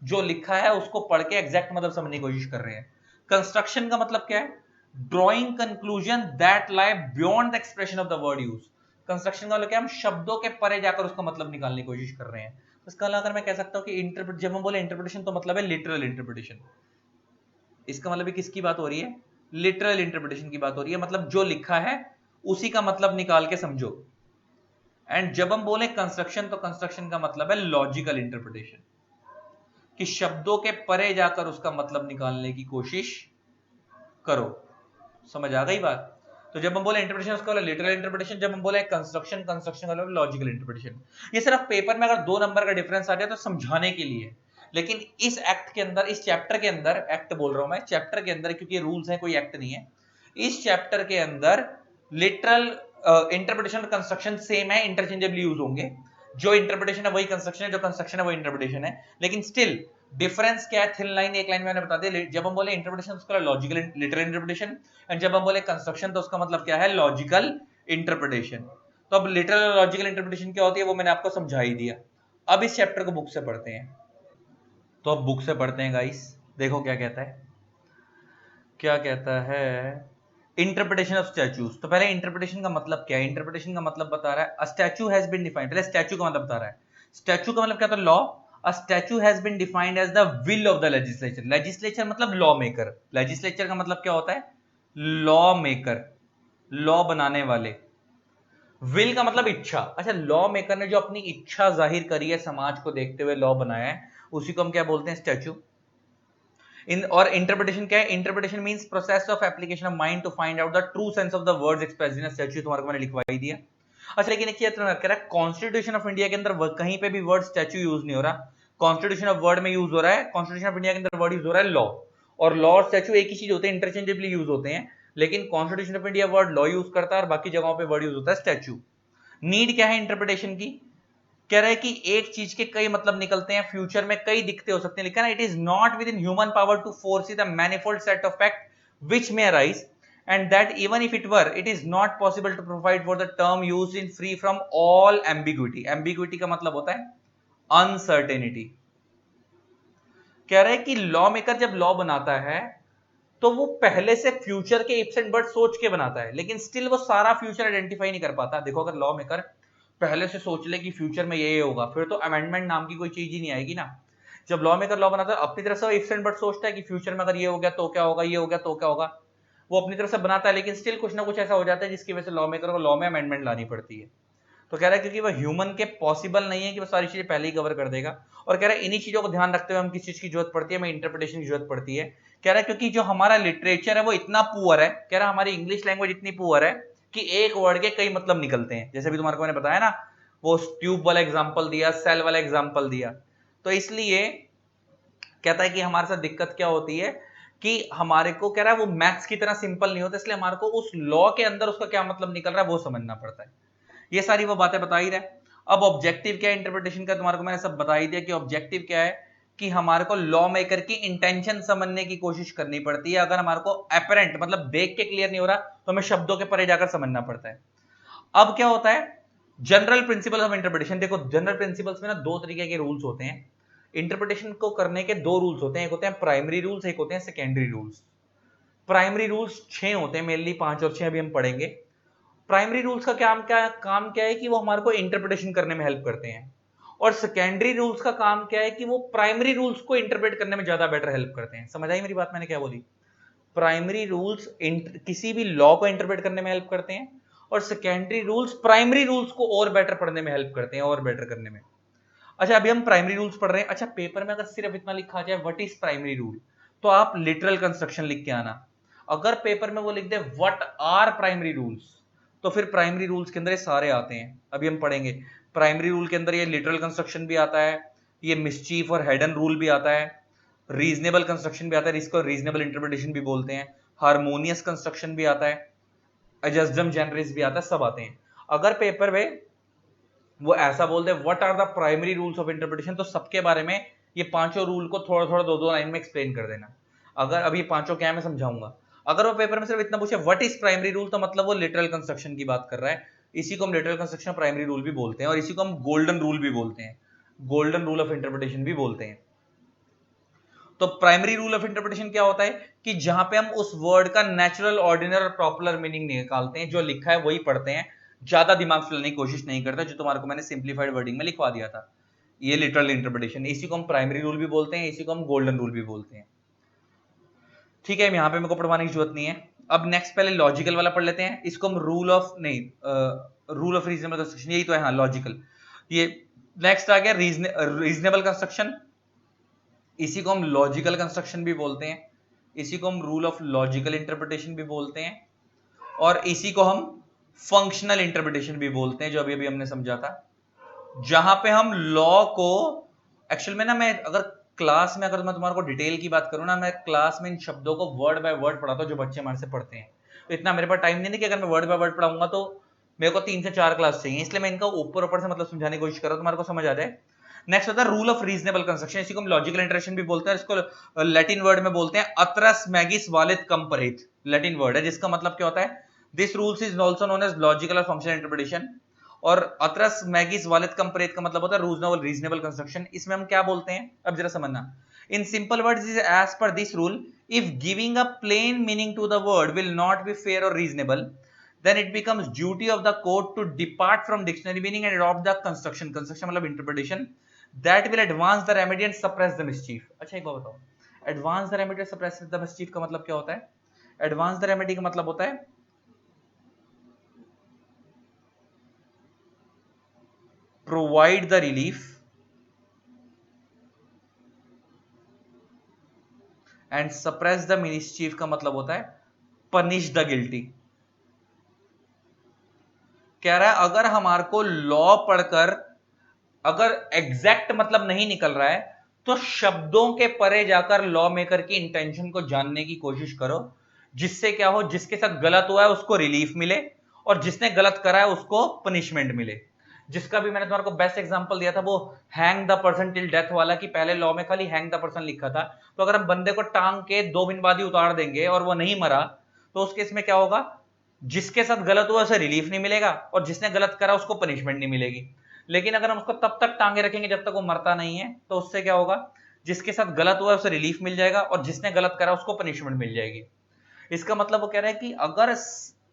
जो लिखा है उसको पढ़ के एग्जैक्ट मतलब समझने की कोशिश कर रहे हैं। कंस्ट्रक्शन का मतलब क्या है, drawing conclusion that lie beyond the expression of the word use. Construction का मतलब क्या है, हम शब्दों के परे जाकर उसका मतलब निकालने की कोशिश कर रहे हैं। तो इसका अगर मैं कह सकता हूं कि इंटरप्रेट, जब हम बोले इंटरप्रिटेशन तो मतलब है लिटरल इंटरप्रिटेशन। इसका मतलब किसकी बात हो रही है, लिटरल इंटरप्रिटेशन की बात हो रही है, मतलब जो लिखा है उसी का मतलब निकाल के समझो। एंड जब हम बोले कंस्ट्रक्शन, तो कंस्ट्रक्शन का मतलब है लॉजिकल इंटरप्रिटेशन, कि शब्दों के परे जाकर उसका मतलब निकालने की कोशिश करो। समझ आ गई बात। तो जब हम बोले इंटरप्रिटेशन उसका वाला लिटरल इंटरप्रिटेशन, जब हम बोले कंस्ट्रक्शन, कंस्ट्रक्शन वाला लॉजिकल इंटरप्रिटेशन। ये सिर्फ पेपर में अगर 2 नंबर का डिफरेंस आ जाए तो समझाने के लिए, लेकिन इस एक्ट के अंदर, इस चैप्टर के अंदर, एक्ट बोल रहा हूं मैं, चैप्टर के अंदर, क्योंकि रूल्स है कोई एक्ट नहीं है। इस चैप्टर के अंदर लिटरल इंटरप्रिटेशन और कंस्ट्रक्शन सेम है, इंटरचेंजेबली यूज होंगे। जो इंटरप्रिटेशन है वही कंस्ट्रक्शन है, जो कंस्ट्रक्शन है वही इंटरप्रिटेशन है, लेकिन स्टिल डिफरेंस क्या है, थिन लाइन, एक लाइन मैंने बता दिया। जब हम बोले इंटरप्रिटेशन उसका लॉजिकल लिटरल इंटरप्रिटेशन, एंड जब हम बोले कंस्ट्रक्शन तो उसका मतलब क्या है, लॉजिकल इंटरप्रिटेशन। तो अब लिटरल और लॉजिकल इंटरप्रिटेशन क्या होती है वो मैंने आपको समझा ही दिया। अब इस चैप्टर को बुक से पढ़ते हैं। तो अब बुक से पढ़ते हैं गाइस, देखो क्या कहता है, क्या कहता है। Interpretation of statues. तो पहले इंटरप्रिटेशन का मतलब क्या है? इंटरप्रिटेशन का मतलब बता रहा है a statute has been defined. पहले स्टैच्यू का मतलब बता रहा है। स्टैच्यू का मतलब क्या था? Law. A statute has been defined as the will of the legislature. Legislature मतलब लॉ मेकर। लेजिस्लेचर का मतलब क्या होता है? लॉ मेकर, लॉ बनाने वाले। विल का मतलब इच्छा। अच्छा, लॉ मेकर ने जो अपनी इच्छा जाहिर करी है, समाज को देखते हुए लॉ बनाया है, उसी को हम क्या बोलते हैं? स्टैच्यू। और इंटरप्रिटेशन क्या है? Interpretation means process of application of mind to find out the true sense of the words expressed in a statute. तुम्हारे को मैंने लिखवा ही दिया। अच्छा, लेकिन एक चीज कह रहा है कॉन्स्टिट्यूशन ऑफ इंडिया के अंदर कहीं पे भी वर्ड स्टैच्यू यूज नहीं हो रहा। कॉन्स्टिट्यूशन ऑफ वर्ड में यूज हो रहा है, कॉन्स्टिट्यूशन ऑफ इंडिया के अंदर वर्ड यूज हो रहा है लॉ। और लॉ और स्टैच्यू एक ही चीज होते हैं, इंटरचेंजेबली यूज होते हैं। लेकिन constitution of India word law use करता है और बाकी जगहों पे वर्ड यूज होता है स्टैच्यू। नीड क्या है इंटरप्रिटेशन की? कह रहा है कि एक चीज के कई मतलब निकलते हैं, फ्यूचर में कई दिखते हो सकते हैं। लिखा ना, it is not within human power to foresee the manifold set of fact which may arise and that even if it were it is not possible to provide for the term used in free from all ambiguity. Ambiguity का मतलब होता है uncertainty. कह रहा है कि law maker जब law बनाता है तो वो पहले से फ्यूचर के इफ्स एंड बट्स सोच के बनाता है, लेकिन स्टिल वो सारा फ्यूचर आइडेंटिफाई नहीं कर पाता। देखो, अगर लॉ मेकर पहले से सोच ले कि फ्यूचर में ये होगा, फिर तो अमेंडमेंट नाम की कोई चीज ही नहीं आएगी ना। जब लॉ मेकर लॉ बनाता है अपनी तरफ से इफ्स एंड बट्स सोचता है कि फ्यूचर में अगर ये हो गया तो क्या होगा, ये हो गया तो क्या होगा, वो अपनी तरफ से बनाता है, लेकिन स्टिल कुछ ना कुछ ऐसा हो जाता है जिसकी वजह से लॉ मेकर को लॉ में अमेंडमेंट लानी पड़ती है। तो कह रहा है क्योंकि वह ह्यूमन के पॉसिबल नहीं है कि वो सारी चीजें पहले ही कवर कर देगा। और कह रहा है इन्हीं चीजों को ध्यान रखते हुए हम किस चीज की जरूरत पड़ती है? हमें इंटरप्रिटेशन की जरूरत पड़ती है। कह रहा है क्योंकि जो हमारा लिटरेचर है वो इतना पुअर है, कह रहा है हमारी इंग्लिश लैंग्वेज इतनी पुअर है कि एक वर्ड के कई मतलब निकलते हैं। जैसे भी तुम्हारे को मैंने बताया ना, वो ट्यूब वाला एग्जाम्पल दिया, सेल वाला एग्जाम्पल दिया। तो इसलिए कहता है कि हमारे साथ दिक्कत क्या होती है कि हमारे को, कह रहा है, वो मैथ्स की तरह सिंपल नहीं होता, इसलिए हमारे को उस लॉ के अंदर उसका क्या मतलब निकल रहा है वो समझना पड़ता है। ये सारी वो बातें बता ही रहे। अब ऑब्जेक्टिव क्या है इंटरप्रिटेशन का? तुम्हारे को मैंने सब बता ही दिया कि ऑब्जेक्टिव क्या है, कि हमारे को लॉ मेकर की इंटेंशन समझने की कोशिश करनी पड़ती है। अगर हमारे को अपरेंट मतलब देख के क्लियर नहीं हो रहा तो हमें शब्दों के परे जाकर समझना पड़ता है। अब क्या होता है जनरल प्रिंसिपल ऑफ इंटरप्रिटेशन? देखो, जनरल प्रिंसिपल्स में ना दो तरीके के रूल्स होते हैं। इंटरप्रिटेशन को करने के दो रूल्स होते हैं, एक होते हैं प्राइमरी रूल्स, एक होते हैं सेकेंडरी रूल्स। प्राइमरी रूल्स 6 होते हैं मेनली, 5 और 6 अभी हम पढ़ेंगे। प्राइमरी रूल्स का काम क्या है कि वो हमारे को इंटरप्रिटेशन करने में हेल्प करते हैं। और सेकेंडरी रूल्स का काम क्या है कि वो प्राइमरी रूल्स को इंटरप्रेट करने में ज्यादा बेटर हेल्प करते हैं। समझ आई मेरी बात? मैंने क्या बोली? प्राइमरी रूल्स किसी भी लॉ को इंटरप्रेट करने में हेल्प करते हैं और सेकेंडरी रूल्स प्राइमरी रूल्स को और बेटर पढ़ने में हेल्प करते हैं, और बेटर करने में। अच्छा, अभी हम प्राइमरी रूल्स पढ़ रहे हैं। अच्छा, पेपर में अगर सिर्फ इतना लिखा जाए व्हाट इज प्राइमरी रूल, तो आप लिटरल कंस्ट्रक्शन लिख के आना। अगर पेपर में वो लिख दे व्हाट आर प्राइमरी रूल्स, तो फिर प्राइमरी रूल्स के अंदर ये सारे आते हैं, अभी हम पढ़ेंगे। प्राइमरी रूल के अंदर ये लिटरल कंस्ट्रक्शन भी आता है, ये मिसचीफ और हेडन रूल भी आता है, रीजनेबल कंस्ट्रक्शन भी आता है, इसको रीजनेबल इंटरप्रिटेशन भी बोलते हैं, हार्मोनियस कंस्ट्रक्शन भी आता है, एडजस्टम जनरस भी आता है, सब आते हैं। अगर पेपर में वो ऐसा बोल दे what are the primary rules of interpretation, तो सबके बारे में ये पांचों रूल को थोड़ा थोड़ा दो दो लाइन में एक्सप्लेन कर देना। अगर अभी पांचों क्या है मैं समझाऊंगा। अगर वो पेपर में सिर्फ इतना पूछे व्हाट इज प्राइमरी रूल, तो मतलब वो लिटरल कंस्ट्रक्शन की बात कर रहा है। इसी को हम लिटरल कंस्ट्रक्शन प्राइमरी रूल भी बोलते हैं, और इसी को हम गोल्डन रूल भी बोलते हैं, गोल्डन रूल ऑफ इंटरप्रिटेशन भी बोलते हैं। तो प्राइमरी रूल ऑफ इंटरप्रिटेशन क्या होता है कि जहां पे हम उस वर्ड का नेचुरल, ऑर्डिनल और प्रॉपर मीनिंग निकालते हैं, जो लिखा है वही पढ़ते हैं, ज्यादा दिमाग चलाने की कोशिश नहीं करते, जो तुम्हारे को मैंने सिंप्लीफाइड वर्डिंग में लिखवा दिया था। ये लिटरल इंटरप्रिटेशन, इसी को हम प्राइमरी रूल भी बोलते हैं, इसी को हम गोल्डन रूल भी बोलते हैं। ठीक है, यहां पे मेरे को पढ़वाने की जरूरत नहीं है। अब नेक्स्ट पहले लॉजिकल वाला पढ़ लेते हैं। इसको हम रूल ऑफ नहीं, रूल ऑफ रीजनेबल कंस्ट्रक्शन, यही तो है, हाँ लॉजिकल। ये नेक्स्ट आ गया रीजनेबल कंस्ट्रक्शन, इसी को हम लॉजिकल कंस्ट्रक्शन भी बोलते हैं, इसी को हम रूल ऑफ लॉजिकल इंटरप्रिटेशन भी बोलते हैं, और इसी को हम फंक्शनल इंटरप्रिटेशन भी बोलते हैं, जो अभी अभी हमने समझा था। जहां पे हम लॉ को एक्चुअल में ना, मैं अगर क्लास में, अगर मैं तुम्हारे को डिटेल की बात करूं ना, मैं क्लास में इन शब्दों को वर्ड बाय वर्ड पढ़ाता हूं जो बच्चे हमारे से पढ़ते हैं। तो इतना मेरे पास टाइम नहीं है कि अगर मैं वर्ड बाय वर्ड पढ़ाऊंगा तो मेरे को 3 से 4 क्लास चाहिए, इसलिए मैं इनका ऊपर ऊपर से मतलब समझाने की कोशिश कर रहा हूं, तुम्हारे को समझ आ जाए। नेक्स्ट होता है रूल ऑफ रीजनेबल कंस्ट्रक्शन, इसी को हम लॉजिकल इंटरेक्शन भी बोलते हैं, इसको लैटिन वर्ड में बोलते हैं अत्रस मैगिस वालिद कंपरेट। लैटिन वर्ड है जिसका मतलब क्या होता है, this rules is also known as logical और फंक्शनल इंटरप्रिटेशन। और अत्रस मैगिस वालिद कंपरेट का मतलब होता है रीजनेबल कंस्ट्रक्शन। इसमें हम क्या बोलते हैं, अब जरा समझना, In simple words, is as per this rule, if giving a plain meaning to the word will not be fair or reasonable, then it becomes duty of the court to depart from dictionary meaning and adopt the construction मतलब interpretation that will advance the remedy and suppress the mischief. अच्छा एक बात बताओ, advance the remedy and suppress the mischief का मतलब क्या होता है? Advance the remedy का मतलब होता है provide the relief and suppress the mischief का मतलब होता है punish the guilty. कह रहा है अगर हमारे को लॉ पढ़कर अगर एग्जैक्ट मतलब नहीं निकल रहा है तो शब्दों के परे जाकर लॉ मेकर की इंटेंशन को जानने की कोशिश करो, जिससे क्या हो, जिसके साथ गलत हुआ है उसको रिलीफ मिले और जिसने गलत करा है उसको पनिशमेंट मिले. जिसका भी मैंने तुम्हारे को बेस्ट एग्जांपल दिया था वो hang the person till death वाला, कि पहले लॉ में खाली हैंग द पर्सन लिखा था, तो अगर हम बंदे को टांग के 2 दिन बाद ही उतार देंगे और वो नहीं मरा तो उस केस में क्या होगा, जिसके साथ गलत हुआ उसे रिलीफ नहीं मिलेगा और जिसने गलत करा उसको पनिशमेंट नहीं मिलेगी. लेकिन अगर हम उसको तब तक टांगे रखेंगे जब तक वो मरता नहीं है तो उससे क्या होगा, जिसके साथ गलत हुआ उसे रिलीफ मिल जाएगा और जिसने गलत करा उसको पनिशमेंट मिल जाएगी. इसका मतलब वो कह रहा है कि अगर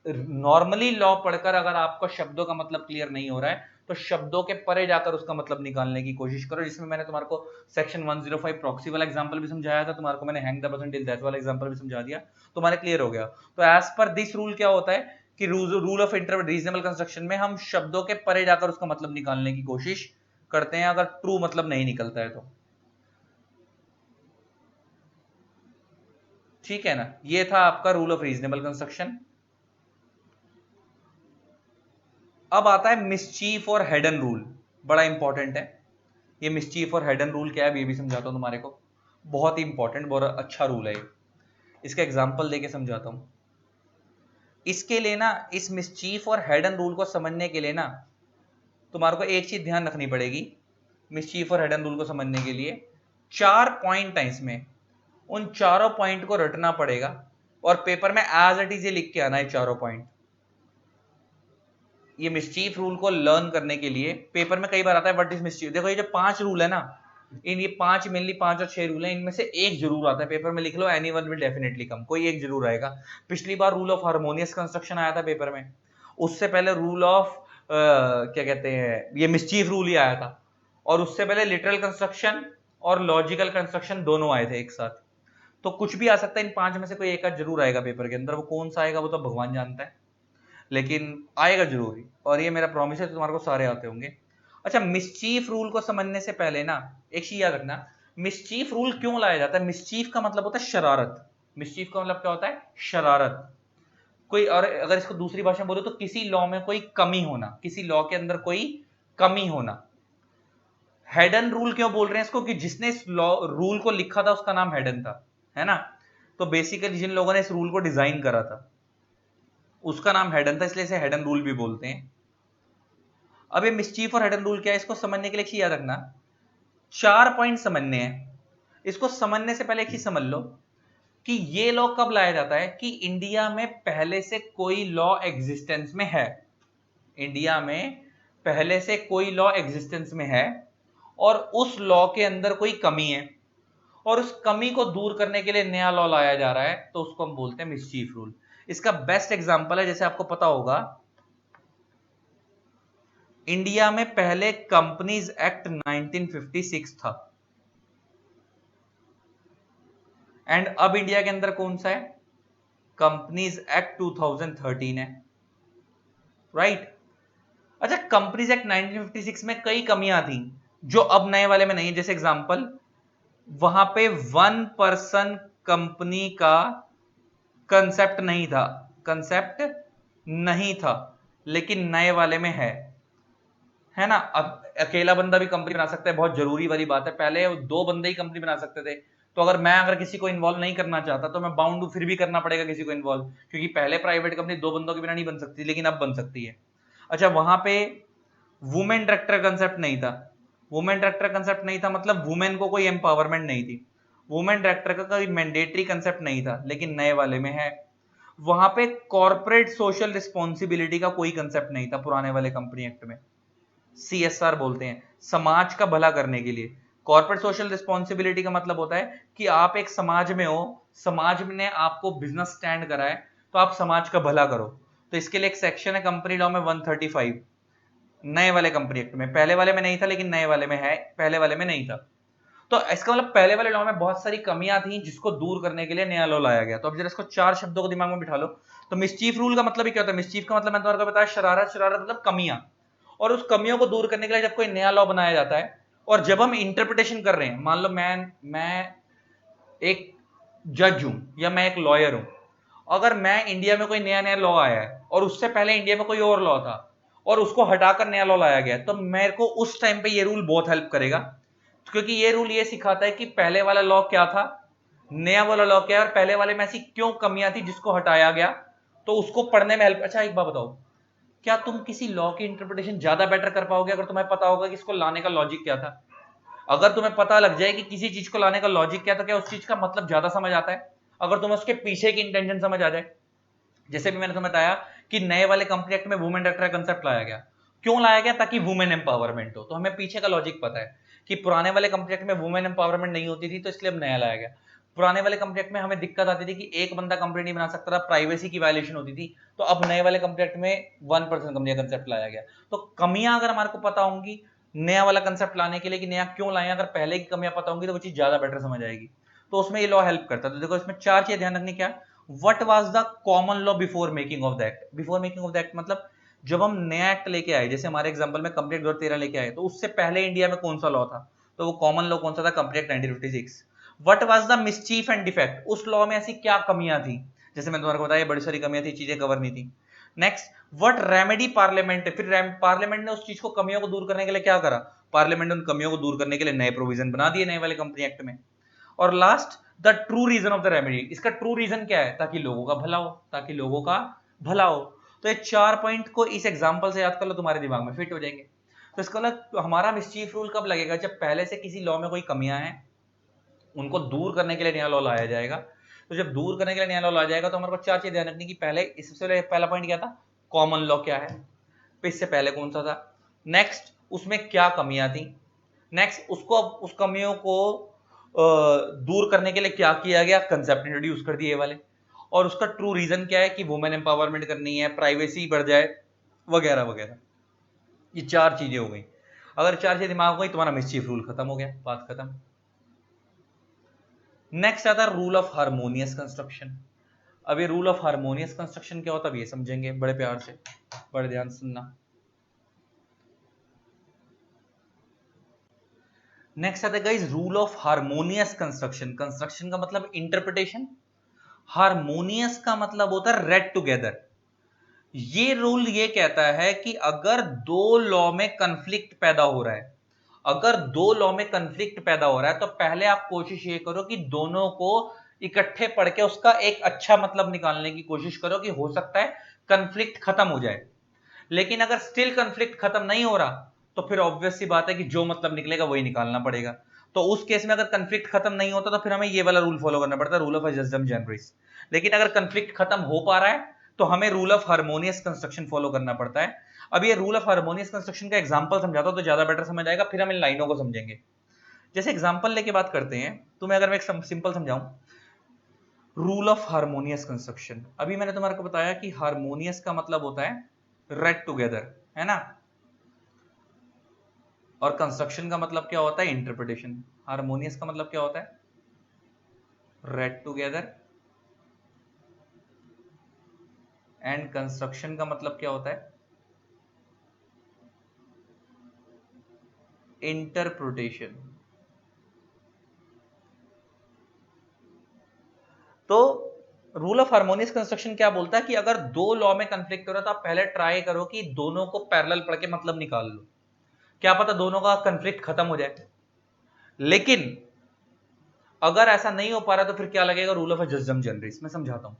नॉर्मली लॉ पढ़कर अगर आपको शब्दों का मतलब क्लियर नहीं हो रहा है तो शब्दों के परे जाकर उसका मतलब निकालने की कोशिश करो, जिसमें मैंने तुम्हारे को सेक्शन 105 प्रॉक्सी वाला एग्जांपल भी समझाया था, तुम्हारे को मैंने hang the person till death वाला एग्जांपल भी समझा दिया, तुम्हारे क्लियर हो गया. तो एज पर दिस रूल क्या होता है कि रूल ऑफ रीजनेबल कंस्ट्रक्शन में हम शब्दों के परे जाकर उसका मतलब निकालने की कोशिश करते हैं अगर ट्रू मतलब नहीं निकलता है तो. ठीक है ना, ये था आपका रूल ऑफ रीजनेबल कंस्ट्रक्शन. अब आता है मिसचीफ और हेडन रूल, बड़ा इंपॉर्टेंट है. ये मिसचीफ और हेडन रूल क्या है ये भी समझाता हूं तुम्हारे को, बहुत ही इंपॉर्टेंट, बहुत अच्छा रूल है. इसका एग्जांपल देके समझाता हूं. इसके लिए ना, इस मिसचीफ और हेडन रूल को समझने के लिए ना तुम्हारे को एक चीज ध्यान रखनी पड़ेगी. मिसचीफ और हेडन रूल को समझने के लिए 4 पॉइंट है इसमें, उन चारों पॉइंट को रटना पड़ेगा और पेपर में एज इट इज लिख के आना है चारों पॉइंट. ये मिसचीफ रूल को लर्न करने के लिए पेपर में कई बार आता है व्हाट इज मिसचीफ. देखो ये जो 5 रूल है ना, इन ये 5 मेनली 5 और 6 रूल है, इनमें से एक जरूर आता है पेपर में, लिख लो any one will definitely come, कोई एक जरूर आएगा. पिछली बार रूल ऑफ हार्मोनियस कंस्ट्रक्शन आया था पेपर में, उससे पहले रूल ऑफ क्या कहते हैं, ये मिसचीफ रूल ही आया था, और उससे पहले लिटरल कंस्ट्रक्शन और लॉजिकल कंस्ट्रक्शन दोनों आए थे एक साथ. तो कुछ भी आ सकता है, इन 5 में से कोई एक आध जरूर आएगा पेपर के अंदर. वो कौन सा आएगा वो तो भगवान जानता है, लेकिन आएगा जरूर ही, और ये मेरा प्रॉमिस है तुम्हारे को सारे आते होंगे. अच्छा, मिसचीफ रूल को समझने से पहले ना एक चीज याद रखना, मिसचीफ रूल क्यों लाया जाता है. मिसचीफ का मतलब होता है शरारत. मिसचीफ का मतलब क्या होता है, शरारत. कोई, और अगर इसको दूसरी भाषा में बोलो तो किसी लॉ में कोई कमी होना, किसी लॉ के अंदर कोई कमी होना. हेडन रूल क्यों बोल रहे हैं इसको, कि जिसने इस लॉ रूल को लिखा था उसका नाम हेडन था, है ना. तो बेसिकली जिन लोगों ने इस रूल को डिजाइन करा था उसका नाम हेडन था, इसलिए इसे हेडन रूल भी बोलते हैं. अब ये मिसचीफ और हेडन रूल क्या है, इसको समझने के लिए एक चीज याद रखना, 4 पॉइंट समझने हैं. इसको समझने से पहले एक चीज समझ लो कि ये लॉ कब लाया जाता है, कि इंडिया में पहले से कोई लॉ एग्जिस्टेंस में है. इंडिया में पहले से कोई लॉ एग्जिस्टेंस में है और उस लॉ के अंदर कोई कमी है और उस कमी को दूर करने के लिए नया लॉ लाया जा रहा है, तो उसको हम बोलते हैं मिसचीफ रूल. इसका बेस्ट एग्जांपल है, जैसे आपको पता होगा इंडिया में पहले कंपनीज एक्ट 1956 था एंड अब इंडिया के अंदर कौन सा है, कंपनीज एक्ट 2013 है, राइट. अच्छा, कंपनीज एक्ट 1956 में कई कमियां थी जो अब नए वाले में नहीं है. जैसे एग्जांपल, वहां पे 1 पर्सन कंपनी का कंसेप्ट नहीं था, कंसेप्ट नहीं था, लेकिन नए वाले में है ना. अब अकेला बंदा भी कंपनी बना सकता है, बहुत जरूरी वाली बात है. पहले 2 बंदे ही कंपनी बना सकते थे, तो अगर किसी को इन्वॉल्व नहीं करना चाहता तो मैं बाउंड हूं, फिर भी करना पड़ेगा किसी को इन्वॉल्व, क्योंकि पहले प्राइवेट कंपनी 2 बंदों के बिना नहीं बन सकती, लेकिन अब बन सकती है. अच्छा, वहां पे वुमेन डायरेक्टर कंसेप्ट नहीं था. वुमेन डायरेक्टर कंसेप्ट नहीं था मतलब वुमेन को कोई एम्पावरमेंट नहीं थी. वुमेन डायरेक्टर का कोई मैंडेटरी कंसेप्ट नहीं था, लेकिन नए वाले में है. वहां पे कॉर्पोरेट सोशल रिस्पॉन्सिबिलिटी का कोई कंसेप्ट नहीं था पुराने वाले कंपनी एक्ट में. CSR बोलते हैं, समाज का भला करने के लिए. कॉर्पोरेट सोशल रिस्पॉन्सिबिलिटी का मतलब होता है कि आप एक समाज में हो, समाज ने आपको बिजनेस स्टैंड करा है, तो आप समाज का भला करो। तो इसके लिए एक सेक्शन है कंपनी लॉ में 135, नए वाले कंपनी एक्ट में, पहले वाले में नहीं था लेकिन नए वाले में है, पहले वाले में नहीं था। तो इसका मतलब पहले वाले लॉ में बहुत सारी कमियां थी जिसको दूर करने के लिए नया लॉ लाया गया। तो अब जरा इसको चार शब्दों को दिमाग में बिठा लो। तो मिसचीफ रूल का मतलब ही क्या होता है? मिसचीफ का मतलब मैंने तुम्हारे को बताया शरारत, शरारत मतलब कमियां, और उस कमियों को दूर करने के लिए जब कोई नया लॉ बनाया जाता है और जब हम इंटरप्रिटेशन कर रहे हैं, मान लो मैं एक जज हूं या मैं एक लॉयर हूं, अगर मैं इंडिया में कोई नया नया लॉ आया है और उससे पहले इंडिया में कोई और लॉ था और उसको हटाकर नया लॉ लाया गया, तो मेरे को उस टाइम पे ये रूल बहुत हेल्प करेगा, क्योंकि ये रूल ये सिखाता है कि पहले वाला लॉ क्या था, नया वाला लॉ क्या है, और पहले वाले में ऐसी क्यों कमियां थी जिसको हटाया गया, तो उसको पढ़ने में हेल्प। अच्छा एक बात बताओ, क्या तुम किसी लॉ की इंटरप्रिटेशन ज्यादा बेटर कर पाओगे अगर तुम्हें पता होगा कि इसको लाने का लॉजिक क्या था? अगर तुम्हें पता लग जाए कि किसी चीज को लाने का लॉजिक क्या था, क्या उस चीज का मतलब ज्यादा समझ आता है अगर तुम्हें उसके पीछे की इंटेंशन समझ आ जाए। जैसे भी मैंने तुम्हें बताया कि नए वाले कंपनी एक्ट में वुमेन डायरेक्टर का कंसेप्ट लाया गया, क्यों लाया गया? ताकि वुमेन एम्पावरमेंट हो। तो हमें पीछे का लॉजिक पता है कि पुराने वाले कंपनी एक्ट में वुमेन एम्पावरमेंट नहीं होती थी, तो इसलिए अब नया लाया गया। पुराने वाले कंपनी एक्ट में हमें दिक्कत आती थी कि एक बंदा कंपनी नहीं बना सकता था, प्राइवेसी की वायलेशन होती थी, तो अब नए वाले कंपनी एक्ट में 1% कंपनी का कंसेप्ट लाया गया। तो कमियां अगर हमारे को पता होंगी नया वाला कंसेप्ट लाने के लिए कि नया क्यों लाए, अगर पहले की कमियां पता होंगी तो वो चीज ज्यादा बेटर समझ आएगी। तो उसमें ये लॉ हेल्प करता है। तो देखो इसमें चार चीजें ध्यान रखनी। क्या? What was the common law before making of the act? Before making of the act मतलब जब हम नया एक्ट लेके आए, जैसे हमारे एग्जांपल में कंपनी एक्ट 2013 लेके आए, तो उससे पहले इंडिया में कौन सा लॉ था? तो वो कॉमन लॉ कौन सा था? Company act 1956। What was the mischief and defect? उस लॉ में ऐसी क्या कमियां थी? जैसे मैंने तुम्हारे को बताया बड़ी सारी कमियां थी, चीजें कवर नहीं थी। Next, what remedy parliament? फिर पार्लियामेंट ने उस चीज को, कमियों को दूर करने के लिए क्या करा? पार्लियामेंट ने उन कमियों को दूर करने के लिए नए प्रोविजन बना दिए नए वाले कंपनी एक्ट में। और last, the true reason of the remedy. इसका ट्रू रीजन क्या है? ताकि लोगों का भला हो, ताकि लोगों का भला हो। तो ये चार पॉइंट को इस एग्जांपल से याद कर लो, तुम्हारे दिमाग में फिट हो जाएंगे। तो इसका मतलब हमारा मिसचीफ रूल कब लगेगा? जब पहले से किसी लॉ में कोई कमियां हैं, उनको दूर करने के लिए नया लॉ लाया जाएगा। तो जब दूर करने के लिए नया लॉ लाया जाएगा तो हमारे को चार चीज ध्यान रखनी की, पहले इससे पहला पॉइंट क्या था? कॉमन लॉ क्या है, फिर इससे पहले कौन सा था, नेक्स्ट उसमें क्या कमियां थी, नेक्स्ट उसको अब उस कमियों को दूर करने के लिए क्या किया गया, कंसेप्ट इंट्रोड्यूस कर दिए वाले, और उसका ट्रू रीजन क्या है कि वुमेन एम्पावरमेंट करनी है, प्राइवेसी बढ़ जाए, वगैरह वगैरह। ये चार चीजें हो गई। अगर चार चीजें दिमाग में गई, तुम्हारा मिसचीफ रूल खत्म हो गया, बात खत्म। नेक्स्ट आता है रूल ऑफ हार्मोनियस कंस्ट्रक्शन। अब ये रूल ऑफ हार्मोनियस कंस्ट्रक्शन क्या होता है, अब ये समझेंगे बड़े प्यार से, बड़े ध्यान से सुनना। नेक्स्ट आता है guys rule of harmonious construction. Construction का मतलब इंटरप्रिटेशन, हार्मोनियस का मतलब होता है रेड टुगेदर। ये रूल ये कहता है कि अगर दो लॉ में कंफ्लिक्ट पैदा हो रहा है, अगर दो लॉ में कंफ्लिक्ट पैदा हो रहा है, तो पहले आप कोशिश ये करो कि दोनों को इकट्ठे पढ़ के उसका एक अच्छा मतलब निकालने की कोशिश करो कि हो सकता है कंफ्लिक्ट खत्म हो जाए। लेकिन अगर स्टिल कंफ्लिक्ट खत्म नहीं हो रहा, तो फिर ऑब्वियस सी बात है कि जो मतलब निकलेगा वही निकालना पड़ेगा। तो उस केस में अगर कंफ्लिक्ट खत्म नहीं होता तो फिर हमें ये वाला रूल फॉलो करना पड़ता है, रूल ऑफ जस्टिस जनरल। लेकिन अगर कंफ्लिक्ट खत्म हो पा रहा है तो हमें rule of harmonious construction follow करना पड़ता है। अब ये रूल ऑफ हार्मोनियस कंस्ट्रक्शन का एग्जांपल समझाता हूं तो ज्यादा बेटर समझ आएगा, फिर हम इन लाइनों को समझेंगे। जैसे एग्जांपल लेके बात करते हैं, तुम्हें अगर मैं एक सिंपल समझाऊं, रूल ऑफ हार्मोनियस कंस्ट्रक्शन। अभी मैंने तुम्हारे को बताया कि हार्मोनियस का मतलब होता है रेड टुगेदर, है ना, और कंस्ट्रक्शन का मतलब क्या होता है? इंटरप्रिटेशन। हार्मोनियस का मतलब क्या होता है? रेड टुगेदर, एंड कंस्ट्रक्शन का मतलब क्या होता है? इंटरप्रिटेशन। तो रूल ऑफ हार्मोनियस कंस्ट्रक्शन क्या बोलता है कि अगर दो लॉ में कंफ्लिक्ट हो रहा है तो आप पहले ट्राई करो कि दोनों को पैरेलल पढ़ के मतलब निकाल लो, क्या पता दोनों का कंफ्लिक्ट खत्म हो जाए। लेकिन अगर ऐसा नहीं हो पा रहा तो फिर क्या लगेगा? Rule of justice general. मैं समझाता हूं।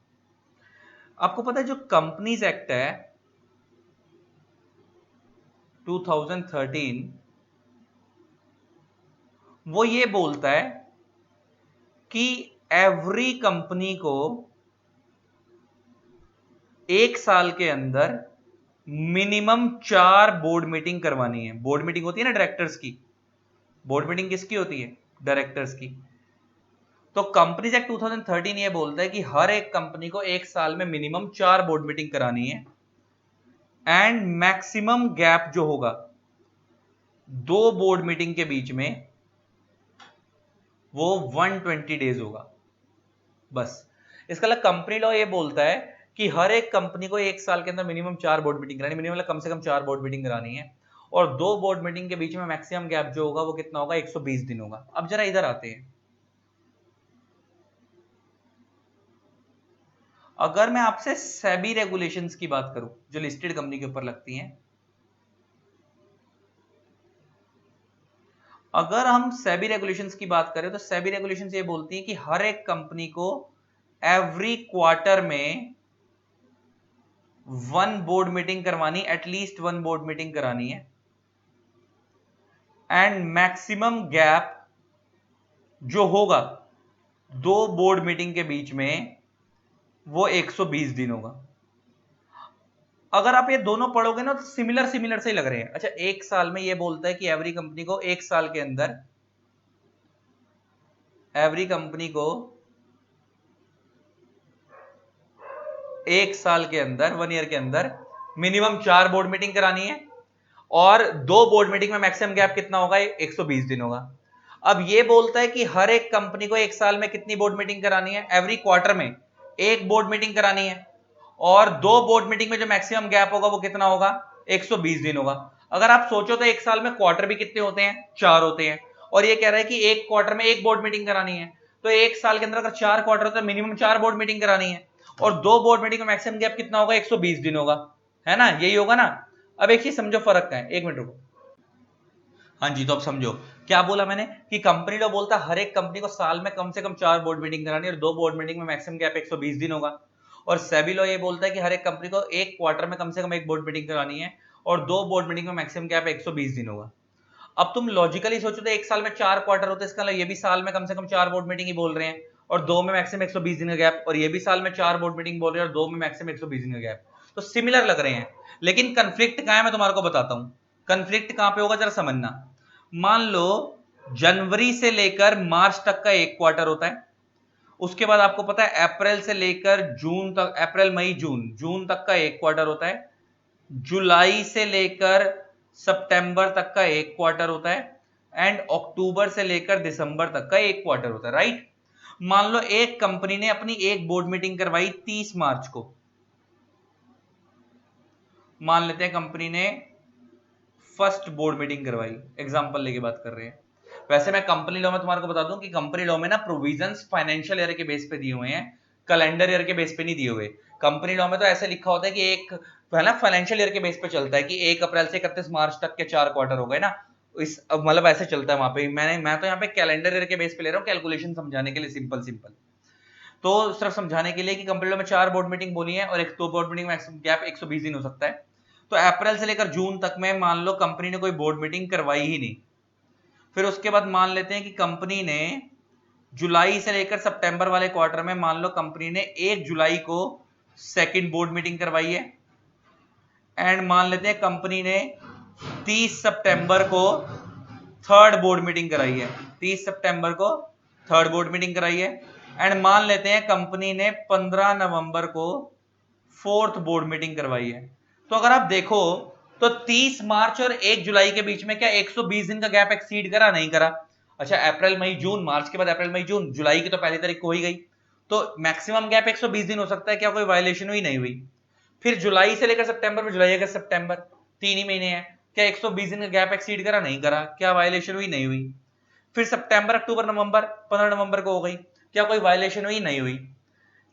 आपको पता है जो कंपनीज एक्ट है 2013, वो ये बोलता है कि एवरी कंपनी को एक साल के अंदर मिनिमम 4 बोर्ड मीटिंग करवानी है। बोर्ड मीटिंग होती है ना डायरेक्टर्स की, बोर्ड मीटिंग किसकी होती है? डायरेक्टर्स की। तो कंपनीज एक्ट 2013 ये बोलता है कि हर एक कंपनी को एक साल में मिनिमम 4 बोर्ड मीटिंग करानी है एंड मैक्सिमम गैप जो होगा 2 बोर्ड मीटिंग के बीच में वो 120 डेज होगा बस। इसका मतलब कंपनी लॉ ये बोलता है कि हर एक कंपनी को एक साल के अंदर मिनिमम 4 बोर्ड मीटिंग करानी, मिनिमम कम से कम 4 बोर्ड मीटिंग करानी है और 2 बोर्ड मीटिंग के बीच में मैक्सिमम गैप जो होगा वो कितना होगा? 120 दिन होगा। अब जरा इधर आते हैं, अगर मैं आपसे सेबी रेगुलेशंस की बात करूं जो लिस्टेड कंपनी के ऊपर लगती हैं, अगर हम सेबी रेगुलेशंस की बात करें तो सेबी रेगुलेशंस ये बोलती हैं कि हर एक कंपनी को एवरी क्वार्टर में 1 बोर्ड मीटिंग करवानी, एटलीस्ट 1 बोर्ड मीटिंग करानी है एंड मैक्सिमम गैप जो होगा 2 बोर्ड मीटिंग के बीच में वो 120 दिन होगा। अगर आप ये दोनों पढ़ोगे ना तो सिमिलर सिमिलर से ही लग रहे हैं। अच्छा, एक साल में ये बोलता है कि एवरी कंपनी को एक साल के अंदर, एवरी कंपनी को एक साल के अंदर, 1 ईयर के अंदर मिनिमम 4 बोर्ड मीटिंग करानी है और 2 बोर्ड मीटिंग में मैक्सिमम गैप कितना होगा? 120 दिन होगा। अब ये बोलता है कि हर एक कंपनी को एक साल में कितनी बोर्ड मीटिंग करानी है? एवरी क्वार्टर में एक बोर्ड मीटिंग करानी है और 2 बोर्ड मीटिंग में जो मैक्सिमम गैप होगा वो कितना होगा? 120 दिन होगा। अगर आप सोचो तो एक साल में क्वार्टर भी कितने होते हैं? 4 होते हैं और ये कह रहा है कि एक क्वार्टर में एक बोर्ड मीटिंग करानी है, तो एक साल के अंदर अगर 4 क्वार्टर होते हैं मिनिमम 4 बोर्ड मीटिंग करानी है और 2 बोर्ड मीटिंग में मैक्सिमम गैप कितना होगा? 120 दिन होगा, है ना? यही होगा ना? अब एक चीज समझो फर्क क्या है, एक मिनट रुको। हाँ जी, तो अब समझो क्या बोला मैंने कि कंपनी लॉ बोलता है हर एक कंपनी को साल में कम से कम 4 बोर्ड मीटिंग करानी है और 2 बोर्ड मीटिंग में मैक्सिमम गैप 120 दिन होगा। और सेबी लॉ ये बोलता है कि हर एक कंपनी को एक क्वार्टर में कम से कम एक बोर्ड मीटिंग करानी है और 2 बोर्ड मीटिंग में मैक्सिमम गैप 120 दिन होगा। अब तुम लॉजिकली सोचो तो एक साल में 4 क्वार्टर होते हैं, इसका मतलब ये भी साल में कम से कम 4 बोर्ड मीटिंग ही बोल रहे हैं और 2 में मैक्सिमम 120 दिन का गैप, और ये भी साल में 4 बोर्ड मीटिंग बोल रहे हैं और 2 में मैक्सिमम 120 दिन का गैप। तो सिमिलर लग रहे हैं, लेकिन कंफ्लिक्ट कहां है मैं तुम्हारे को बताता हूं। कंफ्लिक्ट कहां पे होगा जरा समझना। मान लो जनवरी से लेकर मार्च तक का एक क्वार्टर होता है, उसके बाद आपको पता है अप्रैल से लेकर जून तक, अप्रैल मई जून, जून तक का एक क्वार्टर होता है, जुलाई से लेकर सितंबर तक का एक क्वार्टर होता है एंड अक्टूबर से लेकर दिसंबर तक का एक क्वार्टर होता है, राइट? मान लो एक कंपनी ने अपनी एक बोर्ड मीटिंग करवाई 30 मार्च को, मान लेते हैं कंपनी ने फर्स्ट बोर्ड मीटिंग करवाई, एग्जांपल लेके बात कर रहे हैं। वैसे मैं कंपनी लॉ में तुम्हारे को बता दूं कि कंपनी लॉ में ना प्रोविजंस फाइनेंशियल ईयर के बेस पे दिए हुए हैं, कैलेंडर ईयर के बेस पे नहीं दिए हुए। कंपनी लॉ में तो ऐसे लिखा होता है कि एक पहला फाइनेंशियल ईयर के बेस पे चलता है कि 1 अप्रैल से 31 मार्च तक के 4 क्वार्टर हो गए ना, इस मतलब ऐसे चलता है वहां पे। मैं तो यहाँ पे कैलेंडर ईयर के बेस पे ले रहा हूँ कैलकुलेशन समझाने के लिए, सिंपल सिंपल। तो सिर्फ समझाने के लिए कि कंपनी लॉ में 4 बोर्ड मीटिंग बोली है और एक 2 बोर्ड मीटिंग में गैप 120 दिन हो सकता है। तो अप्रैल से लेकर जून तक में मान लो कंपनी ने कोई बोर्ड मीटिंग करवाई ही नहीं। फिर उसके बाद मान लेते हैं कि कंपनी ने जुलाई से लेकर सितंबर वाले क्वार्टर में मान लो कंपनी ने 1 जुलाई को सेकंड बोर्ड मीटिंग करवाई है एंड मान लेते हैं कंपनी ने 30 सितंबर को थर्ड बोर्ड मीटिंग कराई है, 30 सितंबर को थर्ड बोर्ड मीटिंग कराई है एंड मान लेते हैं कंपनी ने 15 नवंबर को फोर्थ बोर्ड मीटिंग करवाई है। तो अगर आप देखो तो 30 मार्च और 1 जुलाई के बीच में क्या 120 दिन का गैप एक्सीड करा? नहीं करा। अच्छा, अप्रैल मई जून, मार्च के बाद अप्रैल मई जून, जुलाई की तो पहली तारीख को ही गई, तो मैक्सिमम गैप 120 दिन हो सकता है, क्या कोई वायलेशन हुई? नहीं हुई। फिर जुलाई से लेकर सितंबर में, जुलाई अगस्त सितंबर 3 ही महीने हैं, क्या 120 दिन का गैप एक्सीड करा? नहीं करा। क्या वायलेशन हुई? नहीं हुई। फिर सितंबर अक्टूबर नवंबर, 15 नवंबर को हो गई, क्या कोई वायलेशन हुई? नहीं हुई।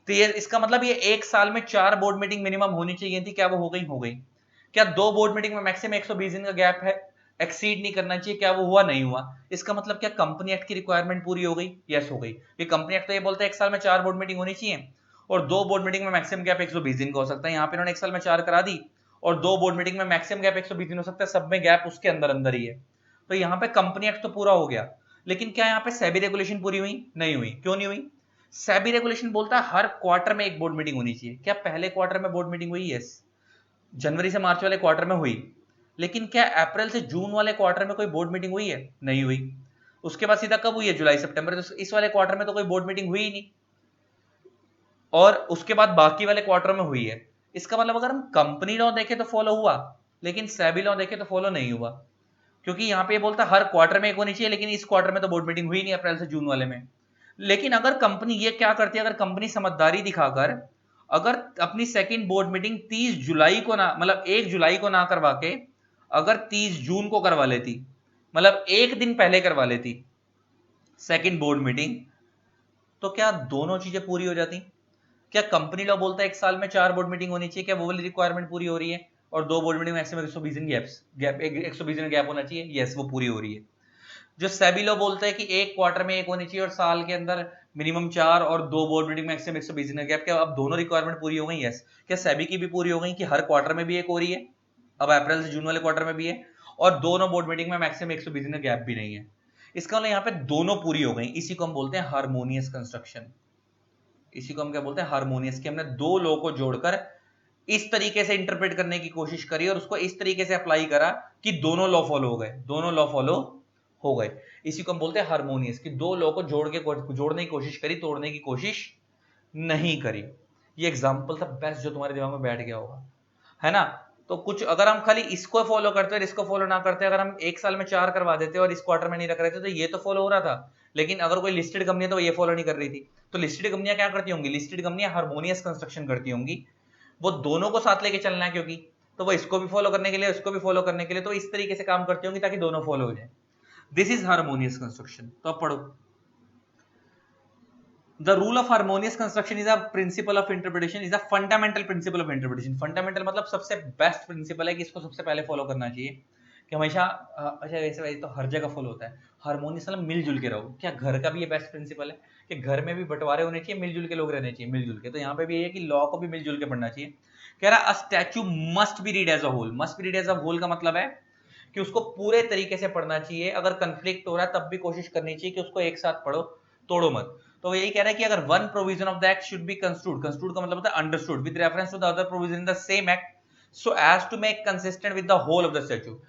तो ये इसका मतलब ये एक साल में 4 बोर्ड मीटिंग मिनिमम होनी चाहिए थी, क्या वो हो गई? हो गई। क्या 2 बोर्ड मीटिंग में मैक्सिमम 120 दिन का गैप है, एक्सीड नहीं करना चाहिए, क्या वो हुआ? नहीं हुआ। इसका मतलब क्या कंपनी एक्ट की रिक्वायरमेंट पूरी हो गई? यस, हो गई। ये कंपनी एक्ट तो ये बोलता है एक साल में 4 बोर्ड मीटिंग होनी चाहिए और 2 बोर्ड मीटिंग में मैक्सिमम गैप 120 दिन का हो सकता है। यहाँ पे इन्होंने एक साल में 4 करा दी और 2 बोर्ड मीटिंग में मैक्सिमम गैप 120 दिन हो सकता है, सब में गैप उसके अंदर अंदर ही है। तो यहाँ पे कंपनी एक्ट तो पूरा हो गया, लेकिन क्या यहाँ पे सेबी रेगुलेशन पूरी हुई? नहीं हुई। क्यों नहीं हुई? सेबी रेगुलेशन बोलता है हर क्वार्टर में एक बोर्ड मीटिंग होनी चाहिए। क्या पहले क्वार्टर में बोर्ड मीटिंग हुई? यस, जनवरी से मार्च वाले क्वार्टर में हुई। लेकिन क्या अप्रैल से जून वाले क्वार्टर में कोई बोर्ड मीटिंग हुई है? नहीं हुई। उसके बाद सीधा कब हुई है? जुलाई सितंबर। तो इस वाले क्वार्टर में तो कोई बोर्ड मीटिंग हुई ही नहीं, और उसके बाद बाकी वाले क्वार्टर में हुई है। इसका मतलब अगर हम कंपनी लॉ देखें तो फॉलो हुआ, लेकिन सेबी लॉ देखें तो फॉलो नहीं हुआ, क्योंकि यहाँ पे बोलता है हर क्वार्टर में एक होनी चाहिए, लेकिन इस क्वार्टर में तो बोर्ड मीटिंग हुई नहीं अप्रैल से जून वाले में। लेकिन अगर कंपनी ये क्या करती है, अगर कंपनी समझदारी दिखाकर अगर अपनी सेकंड बोर्ड मीटिंग 30 जुलाई को ना, मतलब 1 जुलाई को ना करवा के अगर 30 जून को करवा लेती, मतलब एक दिन पहले करवा लेती सेकंड बोर्ड मीटिंग, तो क्या दोनों चीजें पूरी हो जाती? क्या कंपनी लॉ बोलता है एक साल में 4 बोर्ड मीटिंग होनी चाहिए, क्या वो वाली रिक्वायरमेंट पूरी हो रही है? और 2 बोर्ड मीटिंग मैक्सिमम 120 दिन गैप 120 दिन गैप होना चाहिए, यस वो पूरी हो रही है। जो सेबी लॉ बोलता है कि एक क्वार्टर में एक होनी चाहिए और साल के अंदर मिनिमम 4 और 2 बोर्ड मीटिंग मैक्सिमम 120 दिन गैप, क्या अब दोनों रिक्वायरमेंट पूरी हो गई? यस। क्या सेबी की भी पूरी हो गई कि हर क्वार्टर में भी एक हो रही है, अब अप्रैल से जून वाले क्वार्टर में भी है, और दोनों बोर्ड मीटिंग में मैक्सिमम 120 दिन गैप भी नहीं है। इसका मतलब यहाँ पे दोनों पूरी हो गई। इसी को हम बोलते हैं हार्मोनियस कंस्ट्रक्शन। इसी को हम क्या बोलते हैं? हार्मोनियस। कि हमने दो लॉ को जोड़कर इस तरीके से इंटरप्रेट करने की कोशिश करी और उसको इस तरीके से अप्लाई करा कि दोनों लॉ फॉलो हो गए, दोनों लॉ फॉलो हो गए। इसी को हम बोलते हैं हार्मोनियस, कि दो लॉ को जोड़ने की कोशिश करी, तोड़ने की कोशिश नहीं करी। ये एग्जांपल था बेस्ट जो तुम्हारे दिमाग में बैठ गया होगा, है ना? तो कुछ अगर हम खाली इसको फॉलो करते और इसको फॉलो ना करते, अगर हम एक साल में 4 करवा देते और इस क्वार्टर में नहीं रख रहे थे, तो ये तो फॉलो हो रहा था। लेकिन अगर कोई लिस्टेड कंपनी है तो ये फॉलो नहीं कर रही थी। तो लिस्टेड कंपनियां क्या करती होंगी? लिस्टेड कंपनियां हार्मोनियस कंस्ट्रक्शन करती होंगी, वो दोनों को साथ लेके चलना है, क्योंकि तो वो इसको भी फॉलो करने के लिए, उसको भी फॉलो करने के लिए, तो इस तरीके से काम करती होंगी ताकि दोनों फॉलो हो जाए। This is harmonious construction. तो अब पढ़ो। The rule of harmonious construction is a principle of interpretation, is a fundamental principle of interpretation. Fundamental मतलब सबसे बेस्ट प्रिंसिपल है कि इसको सबसे पहले फॉलो करना चाहिए, कि हमेशा अच्छा वैसे तो हर जगह फॉलो होता है। हार्मोनियस मतलब मिलजुल के रहो। क्या घर का भी ये बेस्ट प्रिंसिपल है कि घर में भी बंटवारे होने चाहिए, मिलजुल के लोग रहने चाहिए, मिलजुल के। तो यहाँ पे भी ये है कि लॉ को भी मिलजुल के पढ़ना चाहिए। कह रहा a statute must be read as a whole. Must be read as a whole का मतलब है कि उसको पूरे तरीके से पढ़ना चाहिए। अगर कंफ्लिक्ट हो रहा है तब भी कोशिश करनी चाहिए कि उसको एक साथ पढ़ो, तोड़ो मत। तो यही कह रहा है कि अगर one provision of the act should be construed, construed का मतलब होता है understood with reference to the other provision in the same act so as to make consistent with the whole of the statute.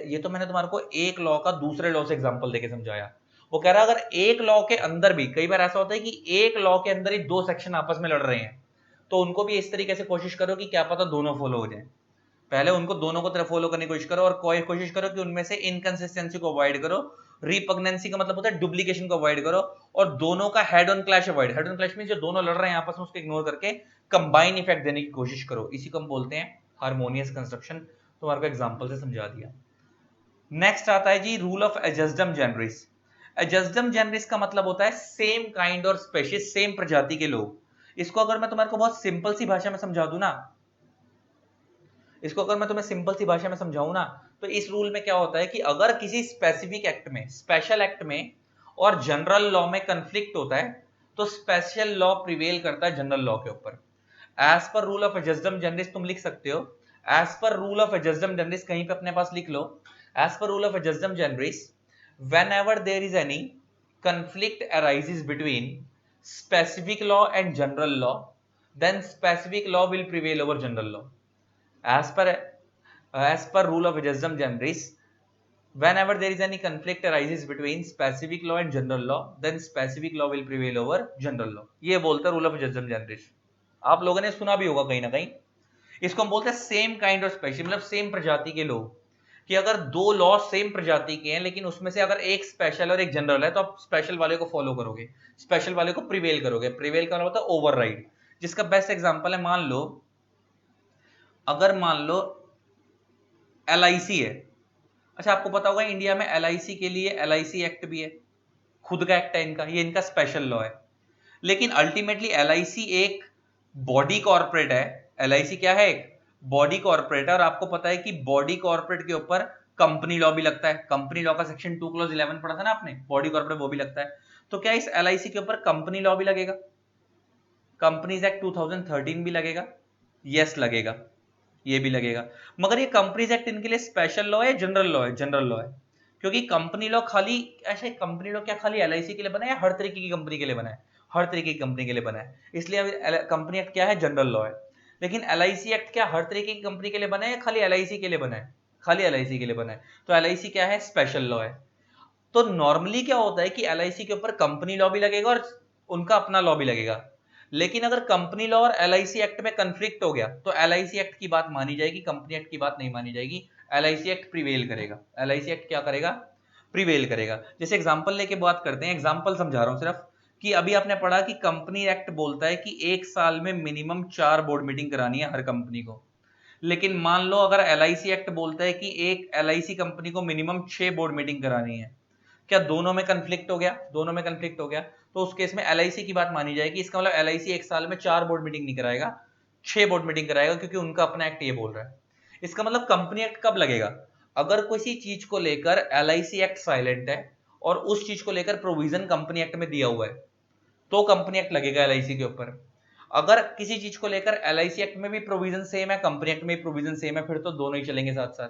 ये तो मैंने तुम्हारे को एक लॉ का दूसरे लॉ से एग्जांपल देके समझाया। वो कह रहा है अगर एक लॉ के अंदर भी, कई बार ऐसा होता है कि एक लॉ के अंदर ही दो सेक्शन आपस में लड़ रहे हैं, तो उनको भी इस तरीके से कोशिश करो कि क्या पता दोनों फॉलो हो जाए। पहले उनको दोनों को तरफ फॉलो करने की कोशिश करो और कोशिश करो कि उनमें से इनकंसिस्टेंसी को अवॉइड करो। रिपग्नेंसी का मतलब होता है डुप्लीकेशन को अवॉइड करो, और दोनों का head on clash avoid. Head on clash means जो दोनों लड़ रहे हैं आपस में उसको इग्नोर करके कंबाइन इफेक्ट देने की कोशिश करो। इसी को हम बोलते हैं हार्मोनियस कंस्ट्रक्शन। तुम्हारे को एग्जांपल से समझा दिया। नेक्स्ट आता है जी रूल ऑफ एडजस्टम जनरिस। एडजस्टम जनरिस का मतलब होता है सेम काइंड और स्पेशीज, सेम प्रजाति के लोग। इसको अगर मैं तुम्हारे को बहुत सिंपल सी भाषा में समझा दूं ना, इसको अगर मैं तुम्हें सिंपल सी भाषा में समझाऊं ना, तो इस रूल में क्या होता है कि अगर किसी स्पेसिफिक एक्ट में, स्पेशल एक्ट में और जनरल लॉ में कंफ्लिक्ट होता है, तो स्पेशल लॉ प्रिवेल करता है जनरल लॉ के ऊपर। As per rule of ejusdem जनरिस तुम लिख सकते हो, as per rule of ejusdem जनरिस कहीं पे अपने पास लिख लो। As per rule of ejusdem generis, whenever there is any conflict arises between specific law and general law, then specific law will prevail over general law. As per rule of wisdom generis, whenever there is any conflict arises between specific law and general law, then specific law will prevail over general law. ये बोलता है rule of wisdom generis। आप लोगों ने सुना भी होगा कहीं ना कहीं। इसको हम बोलते हैं सेम काइंड और स्पेशल, मतलब सेम प्रजाति के लोग। कि अगर दो लॉ सेम प्रजाति के हैं लेकिन उसमें से अगर एक स्पेशल और एक जनरल है, तो आप स्पेशल वाले को फॉलो करोगे, स्पेशल वाले को प्रिवेल करोगे। प्रिवेल का मतलब होता है ओवरराइड। जिसका बेस्ट एग्जांपल है, मान लो अगर मान लो LIC है। अच्छा आपको पता होगा इंडिया में LIC के लिए LIC एक्ट भी है, खुद का एक्ट है इनका, ये इनका स्पेशल लॉ है। लेकिन अल्टीमेटली LIC एक बॉडी कॉर्पोरेट है। LIC क्या है? एक बॉडी कॉर्पोरेट है। और आपको पता है कि बॉडी कॉर्पोरेट के ऊपर कंपनी लॉ भी लगता है। कंपनी लॉ का सेक्शन 2 क्लॉज 11 पढ़ा था ना आपने, बॉडी कॉर्पोरेट वो भी लगता है। तो क्या इस LIC के ऊपर कंपनी लॉ भी लगेगा? कंपनीज एक्ट 2013 भी लगेगा? यस लगेगा, ये भी लगेगा। मगर ये कंपनीज एक्ट इनके लिए स्पेशल लॉ है, जनरल लॉ है? जनरल लॉ है। क्योंकि कंपनी लॉ खाली ऐसे, कंपनी लॉ क्या खाली LIC के लिए बना है, हर तरीके की कंपनी के लिए बना है? हर तरीके की कंपनी के लिए बना है। इसलिए कंपनी एक्ट क्या है? जनरल लॉ है। लेकिन LIC एक्ट क्या हर तरीके की कंपनी के लिए बना है या खाली LIC के लिए बना है? खाली LIC के लिए बना है। तो LIC क्या है, स्पेशल लॉ है। तो नॉर्मली क्या होता है कि LIC के ऊपर कंपनी लॉ भी लगेगा और उनका अपना लॉ भी लगेगा, लेकिन अगर कंपनी लॉ और LIC एक्ट में कंफ्लिक्ट हो गया तो LIC एक्ट की बात मानी जाएगी, कंपनी एक्ट की बात नहीं मानी जाएगी। LIC एक्ट प्रिवेल करेगा। LIC एक्ट क्या करेगा, प्रिवेल करेगा। जैसे एग्जांपल लेके बात करते हैं, एग्जांपल समझा रहा हूं सिर्फ, कि अभी आपने पढ़ा कि कंपनी एक्ट बोलता है कि एक साल में मिनिमम 4 बोर्ड मीटिंग करानी है हर कंपनी को, लेकिन मान लो अगर LIC एक्ट बोलता है कि एक LIC कंपनी को मिनिमम 6 बोर्ड मीटिंग करानी है, क्या दोनों में कंफ्लिक्ट हो गया? दोनों में कंफ्लिक्ट हो गया, तो उस केस में LIC की बात मानी जाएगी। इसका मतलब LIC एक साल में 4 बोर्ड मीटिंग नहीं कराएगा, 6 बोर्ड मीटिंग कराएगा, क्योंकि उनका अपना एक्ट ये बोल रहा है। इसका मतलब कंपनी एक्ट कब लगेगा? अगर किसी चीज को लेकर LIC एक्ट साइलेंट है और उस चीज को लेकर प्रोविजन कंपनी एक्ट में दिया हुआ है, तो कंपनी एक्ट लगेगा LIC के ऊपर। अगर किसी चीज को लेकर LIC एक्ट में भी प्रोविजन सेम है, कंपनी एक्ट में भी प्रोविजन सेम है, फिर तो दोनों ही चलेंगे साथ साथ।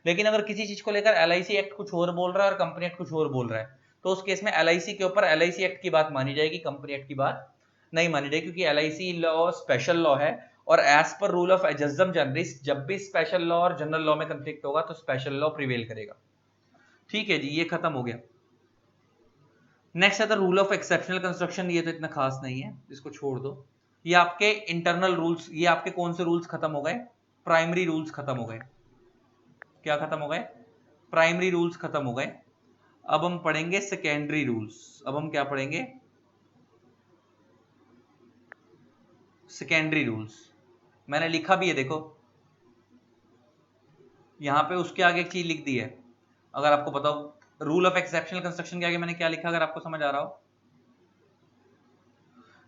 लेकिन अगर किसी चीज को लेकर LIC एक्ट कुछ और बोल रहा है और कंपनी एक्ट कुछ और बोल रहा है, तो उस केस में LIC के ऊपर LIC एक्ट की बात मानी जाएगी, कंपनी एक्ट की बात नहीं मानी जाएगी, क्योंकि LIC लॉ स्पेशल लॉ है और एज पर रूल ऑफ एडजस्टम जनरलिस जब भी स्पेशल लॉ और जनरल लॉ में कंफ्लिक्ट होगा तो स्पेशल लॉ प्रिवेल करेगा। ठीक है जी, ये खत्म हो गया। नेक्स्ट है the rule of exceptional construction. ये तो इतना खास नहीं है, इसको छोड़ दो। ये आपके इंटरनल रूल्स, ये आपके कौन से रूल्स खत्म हो गए? प्राइमरी रूल्स खत्म हो गए। क्या खत्म हो गए? प्राइमरी रूल्स खत्म हो गए। अब हम पढ़ेंगे सेकेंडरी रूल्स। अब हम क्या पढ़ेंगे? Secondary rules. मैंने लिखा भी है, देखो यहां पे उसके आगे एक चीज लिख दी है, अगर आपको पता हो। रूल ऑफ एक्सेप्शनल कंस्ट्रक्शन के आगे मैंने क्या लिखा, अगर आपको समझ आ रहा हो।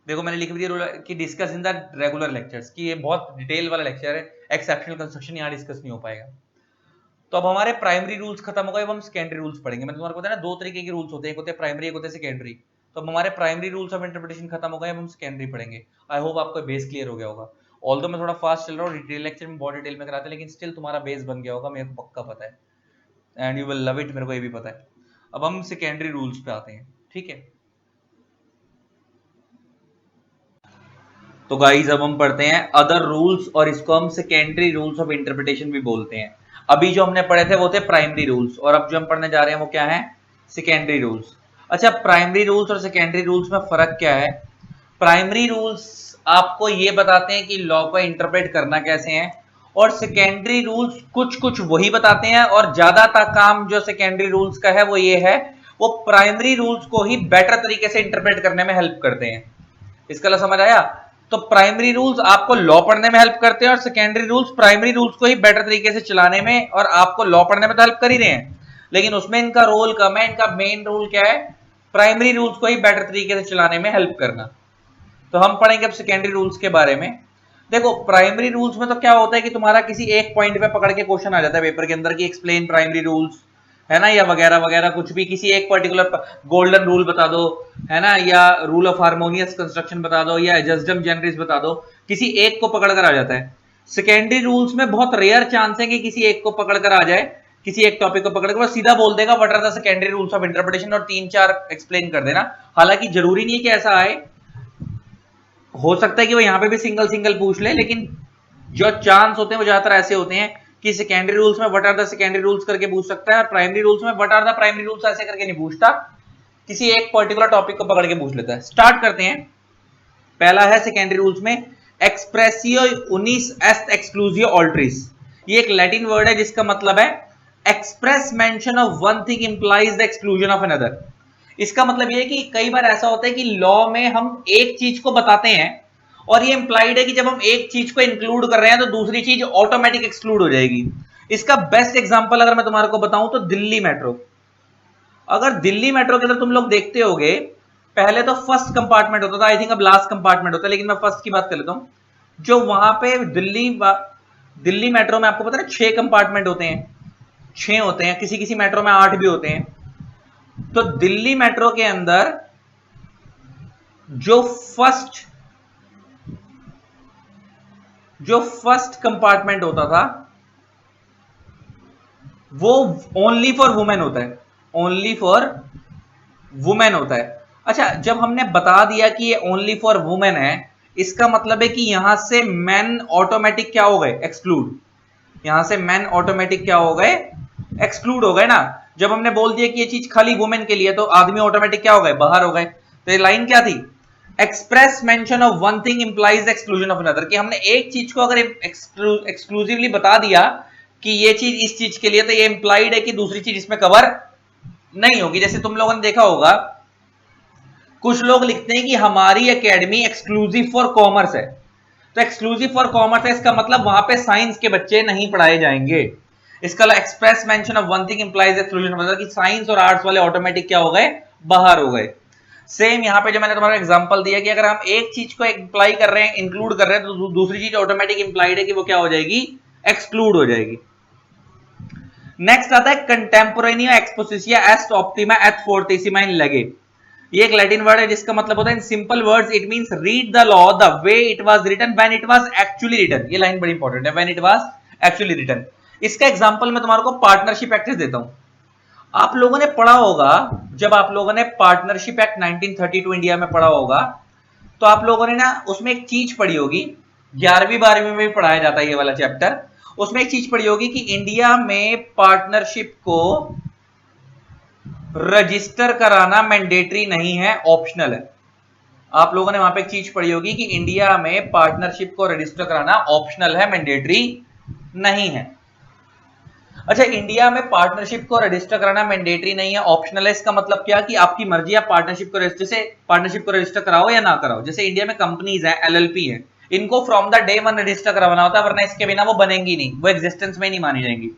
देखो मैंने लिख दिया रूल कि discuss in the regular lectures, कि ये बहुत डिटेल वाला लेक्चर है, एक्सेप्शनल कंस्ट्रक्शन यहाँ डिस्कस नहीं हो पाएगा। तो अब हमारे प्राइमरी रूल्स खत्म हो गए, अब हम सेकेंडरी रूल्स पढ़ेंगे। मैंने तुम्हारे को बताया ना, दो तरीके के रूल्स होते हैं, एक होते हैं प्राइमरी, एक होते हैं सेकेंडरी। तो अब हमारे प्राइमरी रूल्स ऑफ इंटरप्रिटेशन खत्म हो गए, अब हम सेकेंडरी पढ़ेंगे। आई होप आपको बेस क्लियर हो गया होगा। ऑल्दो मैं थोड़ा फास्ट चल रहा हूँ, डिटेल लेक्चर में बहुत डिटेल में कराते हैं, लेकिन स्टिल तुम्हारा बेस बन गया होगा, मेरे को पक्का पता है, and you will love it, मेरे को ये भी पता है। अब हम सेकेंडरी रूल्स पे आते हैं, ठीक है। तो गाइस अब हम पढ़ते हैं अदर रूल्स, और इसको हम सेकेंडरी रूल्स ऑफ इंटरप्रिटेशन भी बोलते हैं। अभी जो हमने पढ़े थे वो थे प्राइमरी रूल्स, और अब जो हम पढ़ने जा रहे हैं वो क्या है? Secondary rules. अच्छा, प्राइमरी रूल्स और सेकेंडरी रूल्स में फर्क क्या है? प्राइमरी रूल्स आपको ये बताते हैं कि लॉ को इंटरप्रेट करना कैसे है, और सेकेंडरी रूल्स कुछ कुछ वही बताते हैं, और ज्यादातर काम जो सेकेंडरी रूल्स का है वो ये है, वो प्राइमरी रूल्स को ही बेटर तरीके से इंटरप्रेट करने में हेल्प करते हैं। इसका समझ आया? तो प्राइमरी रूल्स आपको लॉ पढ़ने में हेल्प करते हैं, और सेकेंडरी रूल्स प्राइमरी रूल्स को ही बेटर तरीके से चलाने में और आपको लॉ पढ़ने में तो हेल्प कर ही रहे हैं, लेकिन उसमें इनका रोल कम है। इनका मेन रोल क्या है? प्राइमरी रूल्स को ही बेटर तरीके से चलाने में हेल्प करना। तो हम पढ़ेंगे अब सेकेंडरी रूल्स के बारे में। देखो प्राइमरी रूल्स में तो क्या होता है कि तुम्हारा किसी एक पॉइंट पे पकड़ के क्वेश्चन आ जाता है पेपर के अंदर कि एक्सप्लेन प्राइमरी रूल्स, है ना, या वगैरह वगैरह कुछ भी, किसी एक पर्टिकुलर गोल्डन रूल बता दो, है ना, या रूल ऑफ हार्मोनियस कंस्ट्रक्शन बता दो, या एडजस्टम जनरलिस बता दो, किसी एक को पकड़ कर आ जाता है। सेकेंडरी रूल्स में बहुत रेयर चांस है कि किसी एक को पकड़ कर आ जाए, किसी एक टॉपिक को पकड़ कर वो सीधा बोल देगा what are the secondary rules of interpretation और 3-4 एक्सप्लेन कर देना। हालांकि जरूरी नहीं है कि ऐसा आए, हो सकता है कि वो यहाँ पे भी सिंगल सिंगल पूछ ले, लेकिन जो चांस होते हैं वो ज्यादातर ऐसे होते हैं कि सेकेंडरी रूल्स में what are the secondary rules करके पूछ सकता है, और प्राइमरी रूल्स में what are the primary rules ऐसे करके नहीं पूछता, किसी एक पर्टिकुलर टॉपिक को पकड़ के पूछ लेता है। स्टार्ट करते हैं। पहला है सेकेंडरी रूल्स में एक्सप्रेसियो उनिस एस्ट एक्सक्लूसियो ऑल्ट्रिस। ये एक लैटिन वर्ड है जिसका मतलब है express mention of one thing implies the exclusion of another. इसका मतलब ये है कि कई बार ऐसा होता है कि लॉ में हम एक चीज को बताते हैं और ये इंप्लाइड है कि जब हम एक चीज को इंक्लूड कर रहे हैं तो दूसरी चीज ऑटोमेटिक एक्सक्लूड हो जाएगी। इसका बेस्ट एग्जांपल अगर मैं तुम्हारे को बताऊं तो दिल्ली मेट्रो। अगर दिल्ली मेट्रो के अंदर तुम लोग देखते होगे, पहले तो फर्स्ट कंपार्टमेंट होता था, आई थिंक अब लास्ट कंपार्टमेंट होता है, लेकिन मैं फर्स्ट की बात कर लेता हूं। जो वहां पे दिल्ली मेट्रो में आपको पता है 6 कंपार्टमेंट होते हैं, 6 होते हैं, किसी किसी मेट्रो में 8 भी होते हैं। तो दिल्ली मेट्रो के अंदर जो फर्स्ट कंपार्टमेंट होता था वो ओनली फॉर वुमेन होता है, ओनली फॉर वुमेन होता है। अच्छा, जब हमने बता दिया कि ये ओनली फॉर वुमेन है, इसका मतलब है कि यहां से मेन ऑटोमेटिक क्या हो गए? एक्सक्लूड। यहां से मैन ऑटोमेटिक क्या हो गए, एक्सक्लूड हो गए ना। जब हमने बोल दिया कि ये चीज खाली वुमेन के लिए, तो आदमी ऑटोमेटिक क्या हो गए, बाहर हो गए। तो ये लाइन क्या थी, express mention of one thing implies exclusion of another, कि हमने एक चीज को अगर एक्सक्लूसिवली बता दिया कि ये चीज इस चीज के लिए, तो ये इंप्लाइड है कि दूसरी चीज इसमें कवर नहीं होगी। जैसे तुम लोगों ने देखा होगा, कुछ लोग लिखते हैं कि हमारी एकेडमी एक्सक्लूसिव फॉर कॉमर्स है। तो एक्सक्लूसिव फॉर कॉमर्स है, इसका मतलब वहां पे साइंस के बच्चे नहीं पढ़ाए जाएंगे। इसका express mention of one thing implies exclusion, मतलब कि साइंस और आर्ट्स वाले ऑटोमेटिक क्या हो गए, बाहर हो गए। सेम यहां पे जो मैंने तुम्हारा एग्जांपल दिया कि अगर हम एक चीज को इंप्लाई कर रहे हैं, इंक्लूड कर रहे हैं, तो दूसरी चीज ऑटोमेटिक इंप्लाइड है कि वो क्या हो जाएगी, एक्सक्लूड हो जाएगी। नेक्स्ट आता है कंटेम्पोरेनियो एक्सपोसिशिया एस्ट ऑप्टिमा एट फोर्टिसिमा इन लगे। ये एक लैटिन वर्ड है जिसका मतलब होता है in simple words it means read the law the way it was written when it was actually written. ये लाइन बड़ी इंपॉर्टेंट है, when it was actually written. इसका एग्जांपल मैं तुम्हारे को पार्टनरशिप एक्ट देता हूं। आप लोगों ने पढ़ा होगा, जब आप लोगों ने पार्टनरशिप एक्ट 1932 इंडिया में पढ़ा होगा, तो आप लोगों ने ना उसमें एक चीज पढ़ी होगी, 11वीं 12वीं में भी पढ़ाया जाता है ये वाला चैप्टर। उसमें एक चीज पढ़ी होगी कि इंडिया में पार्टनरशिप को रजिस्टर कराना मैंडेटरी नहीं है, ऑप्शनल है। आप लोगों ने वहां पे एक चीज पढ़ी होगी कि इंडिया में पार्टनरशिप को रजिस्टर कराना ऑप्शनल है, मैंडेटरी नहीं है। अच्छा, इंडिया में पार्टनरशिप को रजिस्टर कराना मैंडेटरी नहीं है, ऑप्शनल है, इसका मतलब क्या कि आपकी मर्जी, आप पार्टनरशिप को रजिस्टर से पार्टनरशिप को रजिस्टर कराओ या ना कराओ। जैसे इंडिया में कंपनीज है, एलएलपी है, इनको from the day one register करवाना होता है, वरना इसके बिना वो बनेंगी नहीं, वो एग्जिस्टेंस में नहीं मानी जाएंगी।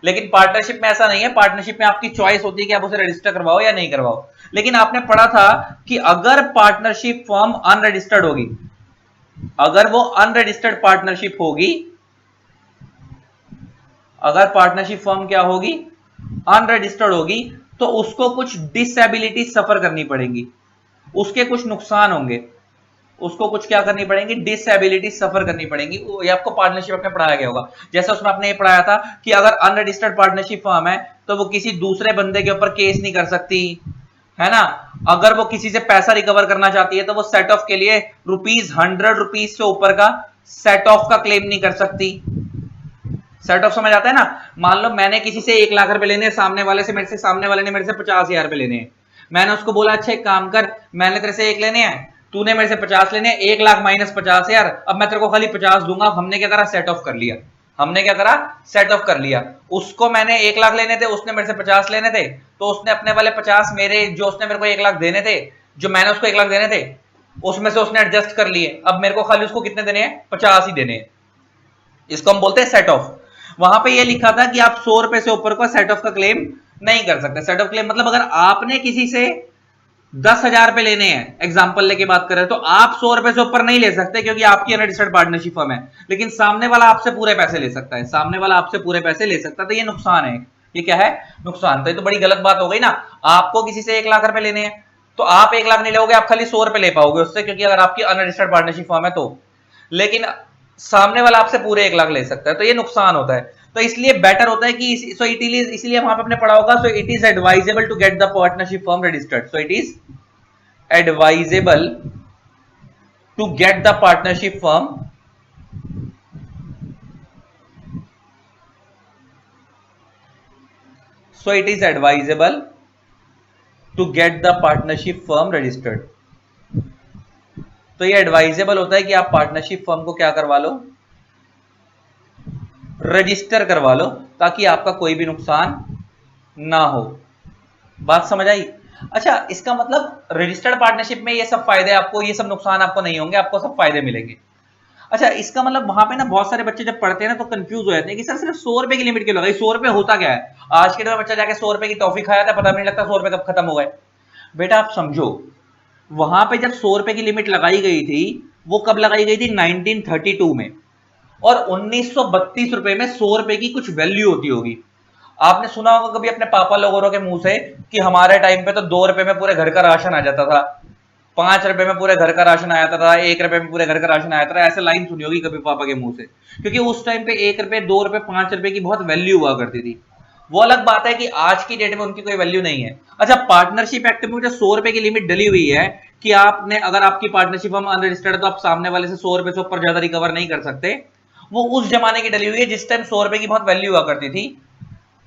लेकिन पार्टनरशिप में ऐसा नहीं है, पार्टनरशिप में आपकी चॉइस होती है कि आप उसे रजिस्टर करवाओ या नहीं करवाओ। लेकिन आपने पढ़ा था कि अगर पार्टनरशिप फर्म अनरजिस्टर्ड होगी, अगर वो अनरजिस्टर्ड पार्टनरशिप होगी, अगर पार्टनरशिप फर्म क्या होगी, अनरजिस्टर्ड होगी, तो उसको कुछ डिसेबिलिटी सफर करनी पड़ेगी, उसके कुछ नुकसान होंगे, उसको कुछ क्या करनी पड़ेगी, डिसेबिलिटी सफर करनी पड़ेगी। ये आपको पार्टनरशिप में पढ़ाया गया होगा। जैसे उसमें आपने ये पढ़ाया था कि अगर अनरजिस्टर्ड पार्टनरशिप फर्म है तो वो किसी दूसरे बंदे के ऊपर केस नहीं कर सकती, है ना। अगर वो किसी से पैसा रिकवर करना चाहती है तो वो सेट ऑफ के लिए ₹100 से ऊपर का सेट ऑफ का क्लेम नहीं कर सकती। सेट ऑफ समझ आता है ना। मान लो मैंने किसी से 1 लाख रुपए लेने, सामने वाले से मेरे से, सामने वाले ने मेरे से 50,000 रुपए लेने हैं। मैंने उसको बोला अच्छा एक काम कर, मैंने तेरे से 1 लेने हैं, तूने मेरे से 50 लेने, 1 लाख माइनस 50,000, अब मैं तेरे को खाली 50 दूंगा। हमने क्या करा, सेट ऑफ कर लिया। हमने क्या करा, सेट ऑफ कर लिया। उसको मैंने 1 लाख लेने थे, उसने मेरे से 50 लेने थे, तो उसने अपने वाले 50 मेरे, जो उसने मेरे को 1 लाख देने थे, जो मैंने उसको 1 लाख देने थे, उसमें से उसने एडजस्ट कर लिए। अब मेरे को खाली उसको कितने देने हैं, 50 ही देने हैं। इसको हम बोलते हैं सेट ऑफ। वहां पे ये लिखा था कि आप 100 रुपए से ऊपर का सेट ऑफ का क्लेम नहीं कर सकते। सेट ऑफ क्लेम मतलब अगर आपने किसी से 10,000 रुपए लेने हैं, एग्जांपल लेके बात कर रहे हैं, तो आप 100 रुपए से ऊपर नहीं ले सकते क्योंकि आपकी अनरजिस्टर्ड पार्टनरशिप फर्म है। लेकिन सामने वाला आपसे पूरे पैसे ले सकता है, सामने वाला आपसे पूरे पैसे ले सकता है। तो ये नुकसान है। ये क्या है, नुकसान। तो ये तो बड़ी गलत बात हो गई ना। आपको किसी से 1 लाख रुपए लेने हैं तो आप 1 लाख नहीं लोगे, आप खाली 100 रुपए ले पाओगे उससे, क्योंकि अगर आपकी अनरजिस्टर्ड पार्टनरशिप फर्म है तो। लेकिन सामने वाला आपसे पूरे 1 लाख ले सकता है, तो ये नुकसान होता है। तो इसलिए बेटर होता है कि सो इट इज, इसलिए वहां पे आपने पढ़ा होगा, so it is advisable to get the partnership firm registered. So it is advisable to get the partnership firm so it is advisable to get the partnership firm registered। तो ये advisable होता है कि आप पार्टनरशिप फर्म को क्या करवा लो, register करवा लो, ताकि आपका कोई भी नुकसान ना हो। बात समझ आई। अच्छा, इसका मतलब रजिस्टर्ड पार्टनरशिप में ये सब फायदे आपको, ये सब नुकसान आपको नहीं होंगे, आपको सब फायदे मिलेंगे। अच्छा, इसका मतलब वहां पे ना बहुत सारे बच्चे जब पढ़ते हैं ना तो कंफ्यूज हो जाते हैं कि सर सिर्फ 100 रुपए की लिमिट क्यों लगाई, 100 रुपए होता क्या है। आज के टाइम में बच्चा जाके 100 रुपए की टॉफी खाया था, पता भी नहीं लगता 100 रुपए कब खत्म हो गए। बेटा आप समझो, वहां पे जब 100 रुपए की लिमिट लगाई गई थी, वो कब लगाई गई थी, 1932 में। और 1932 रुपए में 100 रुपए की कुछ वैल्यू होती होगी। आपने सुना होगा कभी अपने पापा लोगों के मुंह से कि हमारे टाइम पे तो 2 रुपए में पूरे घर का राशन आ जाता था, 5 रुपए में पूरे घर का राशन आया था, 1 रुपए में पूरे घर का राशन आया था। ऐसे लाइन सुनी होगी कभी पापा के मुंह से, क्योंकि उस टाइम पे 1 रुपए, 2 रुपए, 5 रुपए की बहुत वैल्यू हुआ करती थी। वो अलग बात है कि आज की डेट में उनकी कोई वैल्यू नहीं है। अच्छा, पार्टनरशिप एक्ट में जो 100 रुपए की लिमिट डली हुई है कि आपने, अगर आपकी पार्टनरशिप हम अनरजिस्टर्ड है तो आप सामने वाले से 100 रुपए से ऊपर ज्यादा रिकवर नहीं कर सकते। वो उस जमाने की डली हुई है जिस टाइम 100 रुपए की बहुत वैल्यू हुआ करती थी।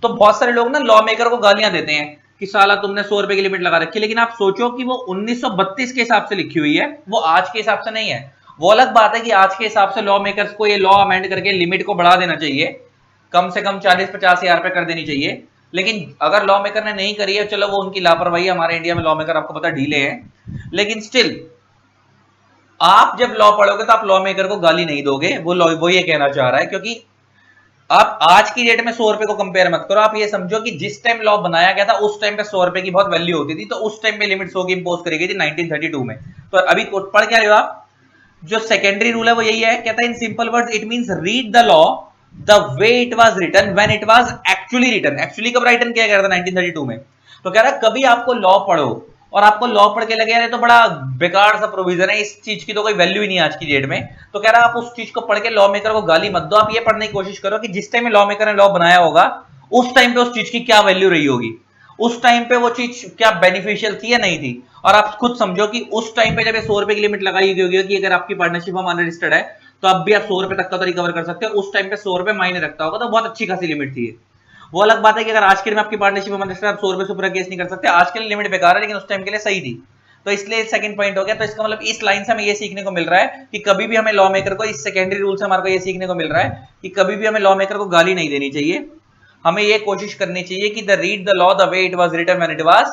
तो बहुत सारे लोग ना लॉ मेकर को गालियां देते हैं कि साला तुमने 100 रुपए की लिमिट लगा रखी है, लेकिन आप सोचो कि वो 1932 के हिसाब से लिखी हुई है, वो आज के हिसाब से नहीं है। वो अलग बात है कि आज के हिसाब से लॉ मेकर्स को ये लॉ अमेंड करके लिमिट को बढ़ा देना चाहिए, कम से कम 40-50 हजार पे कर देनी चाहिए। लेकिन अगर लॉ मेकर ने नहीं करी है, चलो वो उनकी लापरवाही, हमारे इंडिया में लॉ मेकर आपको पता ढीले हैं, लेकिन स्टिल आप जब लॉ पढ़ोगे तो आप लॉ मेकर को गाली नहीं दोगे। वो ये कहना चाह रहा है, क्योंकि आप आज की डेट में 100 रुपए को कंपेयर मत करो। आप ये समझो कि जिस टाइम लॉ बनाया गया था उस टाइम पे 100 रुपए की बहुत वैल्यू होती थी, तो उस टाइम पे लिमिट 100 की इंपोज करी गई थी 1932 में। तो अभी पढ़ क्या रहे हो आप? जो सेकेंडरी रूल है वो यही है, कहता है in simple words it means read the law the way it was written when it was actually written. Actually कब राइटन किया गया था? 1932 में। तो कह रहा है कभी आपको लॉ पढ़ो और आपको लॉ पढ़ के लगे यार ये तो बड़ा बेकार सा प्रोविजन है, इस चीज की तो कोई वैल्यू ही नहीं आज की डेट में, तो कह रहा है आप उस चीज को पढ़ के लॉ मेकर को गाली मत दो। आप ये पढ़ने की कोशिश करो कि जिस टाइम में लॉ मेकर ने लॉ बनाया होगा उस टाइम पे उस चीज की क्या वैल्यू रही होगी, उस टाइम पे वो चीज क्या बेनिफिशियल थी या नहीं थी। और आप खुद समझो कि उस टाइम पे जब ये 100 रुपए की लिमिट लगाई गई होगी कि अगर आपकी पार्टनरशिप हम अनरजिस्टर्ड है तो अब भी आप 100 रुपए तक का तो रिकवर कर सकते हो, उस टाइम पे 100 रुपए मायने रखता होगा, तो बहुत अच्छी खासी लिमिट थी। वो अलग बात है कि अगर आज के दिन आपकी पार्टनरशिप में अनरजिस्टर्ड आप 100 रुपए से ऊपर केस नहीं कर सकते, आज के लिए लिमिट बेकार है लेकिन उस टाइम के लिए सही थी, तो इसलिए सेकंड पॉइंट हो गया। तो इसका मतलब इस लाइन से हमें ये सीखने को मिल रहा है कि कभी भी हमें लॉ मेकर को, इस सेकेंडरी रूल से हमारे को ये सीखने को मिल रहा है कि कभी भी हमें लॉ मेकर को गाली नहीं देनी चाहिए। हमें ये कोशिश करनी चाहिए कि the read the law the way it was written when it was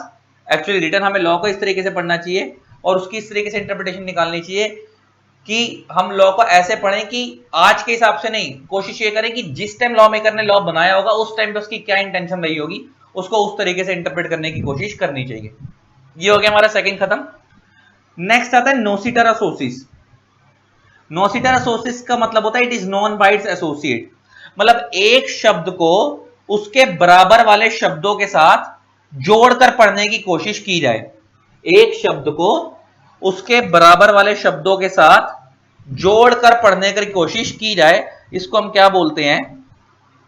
actually written. हमें लॉ को इस तरीके से पढ़ना चाहिए और उसकी इस तरीके से इंटरप्रिटेशन निकालनी चाहिए कि हम लॉ को ऐसे पढ़ें कि आज के हिसाब से नहीं, कोशिश ये करें कि जिस टाइम लॉ मेकर ने लॉ बनाया होगा उस टाइम पे उसकी क्या इंटेंशन रही होगी, उसको उस तरीके से इंटरप्रेट करने की कोशिश करनी चाहिए। ये हो गया हमारा सेकंड खत्म। नेक्स्ट आता है नोसिटर असोसिस। नोसिटर असोसिस का मतलब होता है it is known by it's associate. मतलब एक शब्द को उसके बराबर वाले शब्दों के साथ जोड़कर पढ़ने की कोशिश की जाए। एक शब्द को उसके बराबर वाले शब्दों के साथ जोड़कर पढ़ने की कोशिश की जाए, इसको हम क्या बोलते हैं?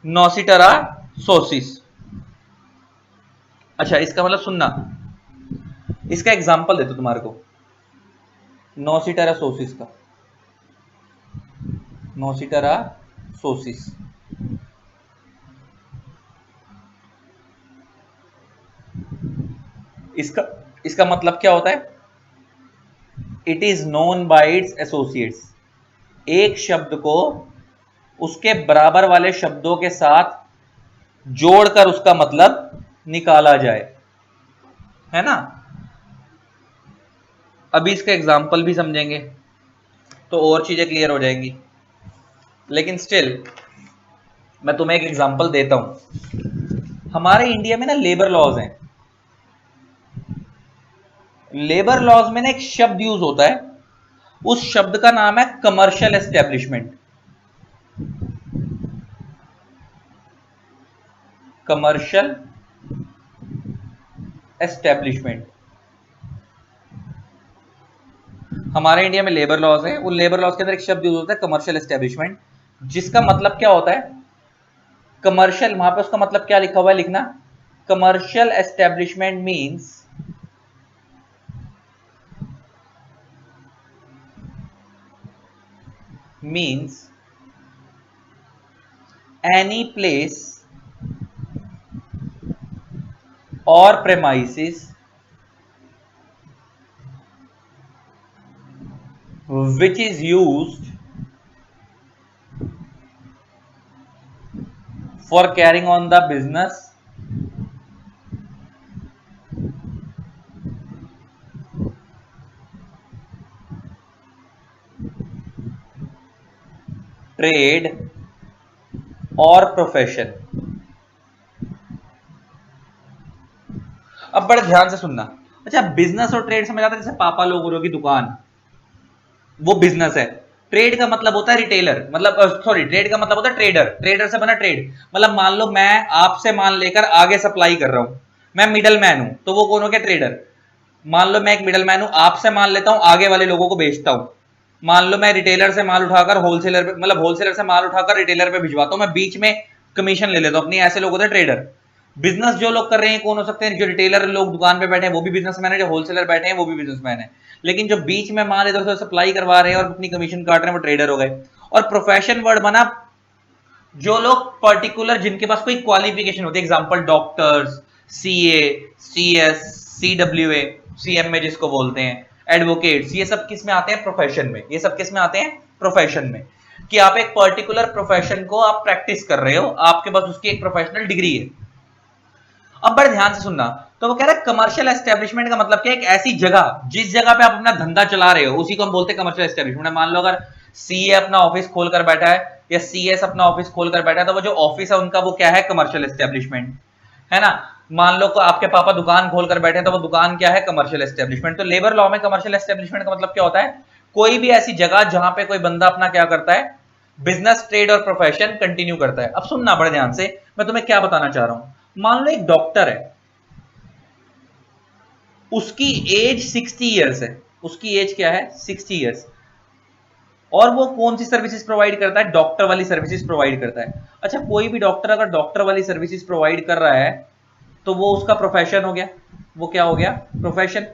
नोसिटर असोसिस। अच्छा, इसका मतलब सुनना, इसका एग्जांपल देता हूं तुम्हारे को नोसिटर असोसिस का। नोसिटर असोसिस इसका इसका मतलब क्या होता है? It is known by it's associates. एक शब्द को उसके बराबर वाले शब्दों के साथ जोड़कर उसका मतलब निकाला जाए, है ना। अभी इसका एग्जाम्पल भी समझेंगे तो और चीजें क्लियर हो जाएंगी, लेकिन स्टिल मैं तुम्हें एक एग्जाम्पल देता हूं। हमारे इंडिया में ना लेबर लॉज हैं। लेबर लॉज में ना एक शब्द यूज होता है, उस शब्द का नाम है कमर्शियल एस्टेब्लिशमेंट। Commercial establishment. हमारे इंडिया में लेबर लॉज है, उन लेबर लॉज के अंदर एक शब्द यूज होता है कमर्शियल एस्टेब्लिशमेंट, जिसका मतलब क्या होता है? कमर्शियल, वहां पे उसका मतलब क्या लिखा हुआ है, लिखना। Commercial establishment means any place or premises which is used for carrying on the business trade और प्रोफेशन। अब बड़े ध्यान से सुनना। अच्छा, बिजनेस और ट्रेड समझ आता है? जैसे पापा लोगों की दुकान, वो बिजनेस है। ट्रेड का मतलब होता है रिटेलर, मतलब सॉरी, ट्रेड का मतलब होता है ट्रेडर। ट्रेडर से बना ट्रेड, मतलब मान लो मैं आपसे माल लेकर आगे सप्लाई कर रहा हूं, मैं मिडल मैन हूं, तो वो कौन हो गया? ट्रेडर। मान लो मैं एक मिडल मैन हूं, आपसे माल लेता हूं, आगे वाले लोगों को बेचता हूं। मान लो मैं रिटेलर से माल उठाकर होलसेलर पे, मतलब होलसेलर से माल उठाकर रिटेलर पे भिजवाता हूं, मैं बीच में कमीशन ले लेता हूं अपनी। ऐसे लोग होते हैं ट्रेडर। बिजनेस जो लोग कर रहे हैं कौन हो सकते हैं? जो रिटेलर लोग दुकान पे बैठे हैं वो भी बिजनेसमैन है, जो होलसेलर बैठे हैं वो भी बिजनेसमैन है, लेकिन जो बीच में माल इधर उधर सप्लाई करवा रहे हैं और अपनी कमीशन काट रहे हैं वो ट्रेडर हो गए। और प्रोफेशन वर्ड बना जो लोग पर्टिकुलर जिनके पास कोई क्वालिफिकेशन होती है, example doctors, CA, CS, CWA, CMA जिसको बोलते हैं, एडवोकेट्स, ये सब किस में आते हैं? प्रोफेशन में। ये सब किस में आते हैं? प्रोफेशन में। कि आप एक पर्टिकुलर प्रोफेशन को आप प्रैक्टिस कर रहे हो, आपके पास उसकी एक प्रोफेशनल डिग्री है। अब बड़े ध्यान से सुनना, तो वो कह रहा है कमर्शियल एस्टेब्लिशमेंट का मतलब क्या है? एक ऐसी जगह जिस जगह पे आप अपना धंधा चला रहे हो उसी को हम बोलते हैं कमर्शियल एस्टेब्लिशमेंट। मान लो अगर सीए अपना ऑफिस खोलकर बैठा है या सीएस अपना ऑफिस खोलकर बैठा है, तो वो जो ऑफिस है उनका वो क्या है? कमर्शियल एस्टेब्लिशमेंट है ना। मान लो को आपके पापा दुकान खोलकर बैठे हैं, तो वो दुकान क्या है? Commercial establishment. तो लेबर लॉ में कमर्शियल एस्टेब्लिशमेंट का मतलब क्या होता है? कोई भी ऐसी जगह जहां पे कोई बंदा अपना क्या करता है? बिजनेस, ट्रेड और प्रोफेशन कंटिन्यू करता है। अब सुनना बड़े ध्यान से, मैं तुम्हें क्या बताना चाह रहा हूं। मान लो एक डॉक्टर है, उसकी एज 60 ईयर्स है। उसकी एज क्या है? 60 ईयर्स। और वो कौन सी सर्विसेज प्रोवाइड करता है? डॉक्टर वाली सर्विसेज प्रोवाइड करता है। अच्छा, कोई भी डॉक्टर अगर डॉक्टर वाली सर्विसेज प्रोवाइड कर रहा है तो वो उसका प्रोफेशन हो गया। वो क्या हो गया? प्रोफेशन।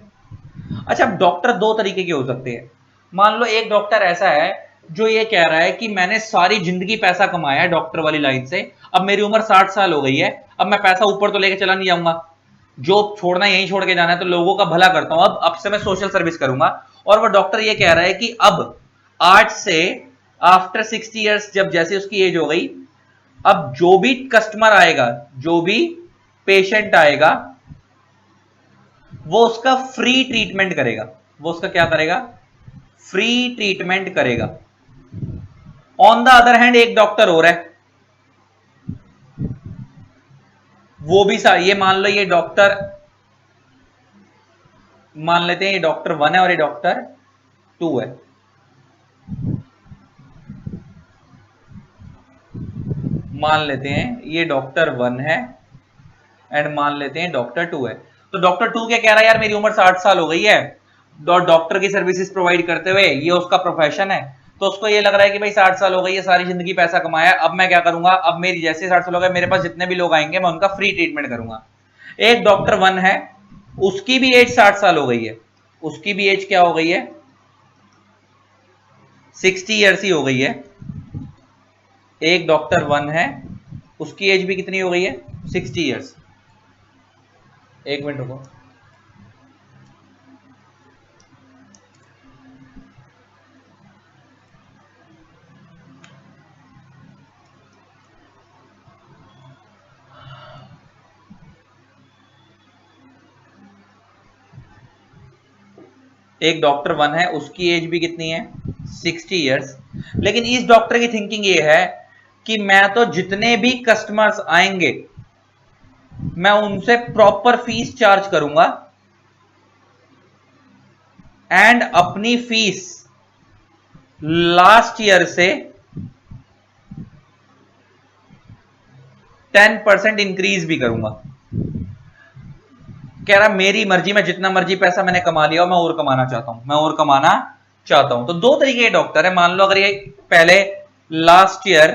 अच्छा, अब डॉक्टर दो तरीके के हो सकते हैं। मान लो एक डॉक्टर ऐसा है जो ये कह रहा है कि मैंने सारी जिंदगी पैसा कमाया है डॉक्टर वाली लाइन से, अब मेरी उम्र 60 साल हो गई है, अब मैं पैसा ऊपर तो लेके चला नहीं जाऊंगा, जॉब छोड़ना यहीं छोड़ के जाना है, तो लोगों का भला करता हूं, अब से मैं सोशल सर्विस करूंगा। और वो डॉक्टर ये कह रहा है कि अब आज से आफ्टर 60 ईयर्स, जब जैसे उसकी एज हो गई, अब जो भी कस्टमर आएगा, जो भी पेशेंट आएगा, वो उसका फ्री ट्रीटमेंट करेगा। वो उसका क्या करेगा? फ्री ट्रीटमेंट करेगा। ऑन द अदर हैंड एक डॉक्टर और है, वो भी ये मान लो ये डॉक्टर, मान लेते हैं ये डॉक्टर 1 है और ये डॉक्टर 2 है। मान लेते हैं ये डॉक्टर 1 है एंड मान लेते हैं डॉक्टर 2 है। तो डॉक्टर 2 क्या कह रहा है? यार मेरी उम्र 60 साल हो गई है, डॉक्टर की सर्विसेज प्रोवाइड करते हुए, ये उसका प्रोफेशन है। तो उसको ये लग रहा है कि भाई 60 साल हो गई है, सारी जिंदगी पैसा कमाया, अब मैं क्या करूंगा? अब मेरी जैसे 60 साल हो गए, मेरे पास जितने भी लोग आएंगे मैं उनका फ्री ट्रीटमेंट करूंगा। एक डॉक्टर 1 है, उसकी भी एज 60 साल हो गई है। उसकी भी एज क्या हो गई है? 60 ईयर्स ही हो गई है। एक डॉक्टर 1 है, उसकी एज भी कितनी हो गई है? 60 ईयर्स। एक मिनट रुको। एक डॉक्टर 1 है, उसकी एज भी कितनी है? 60 ईयर्स। लेकिन इस डॉक्टर की थिंकिंग ये है कि मैं तो जितने भी कस्टमर्स आएंगे मैं उनसे प्रॉपर फीस चार्ज करूंगा एंड अपनी फीस लास्ट ईयर से 10% इंक्रीज भी करूंगा। कह रहा मेरी मर्जी, मैं जितना मर्जी पैसा मैंने कमा लिया, मैं और कमाना चाहता हूं, मैं और कमाना चाहता हूं। तो दो तरीके के डॉक्टर है। मान लो अगर ये पहले लास्ट ईयर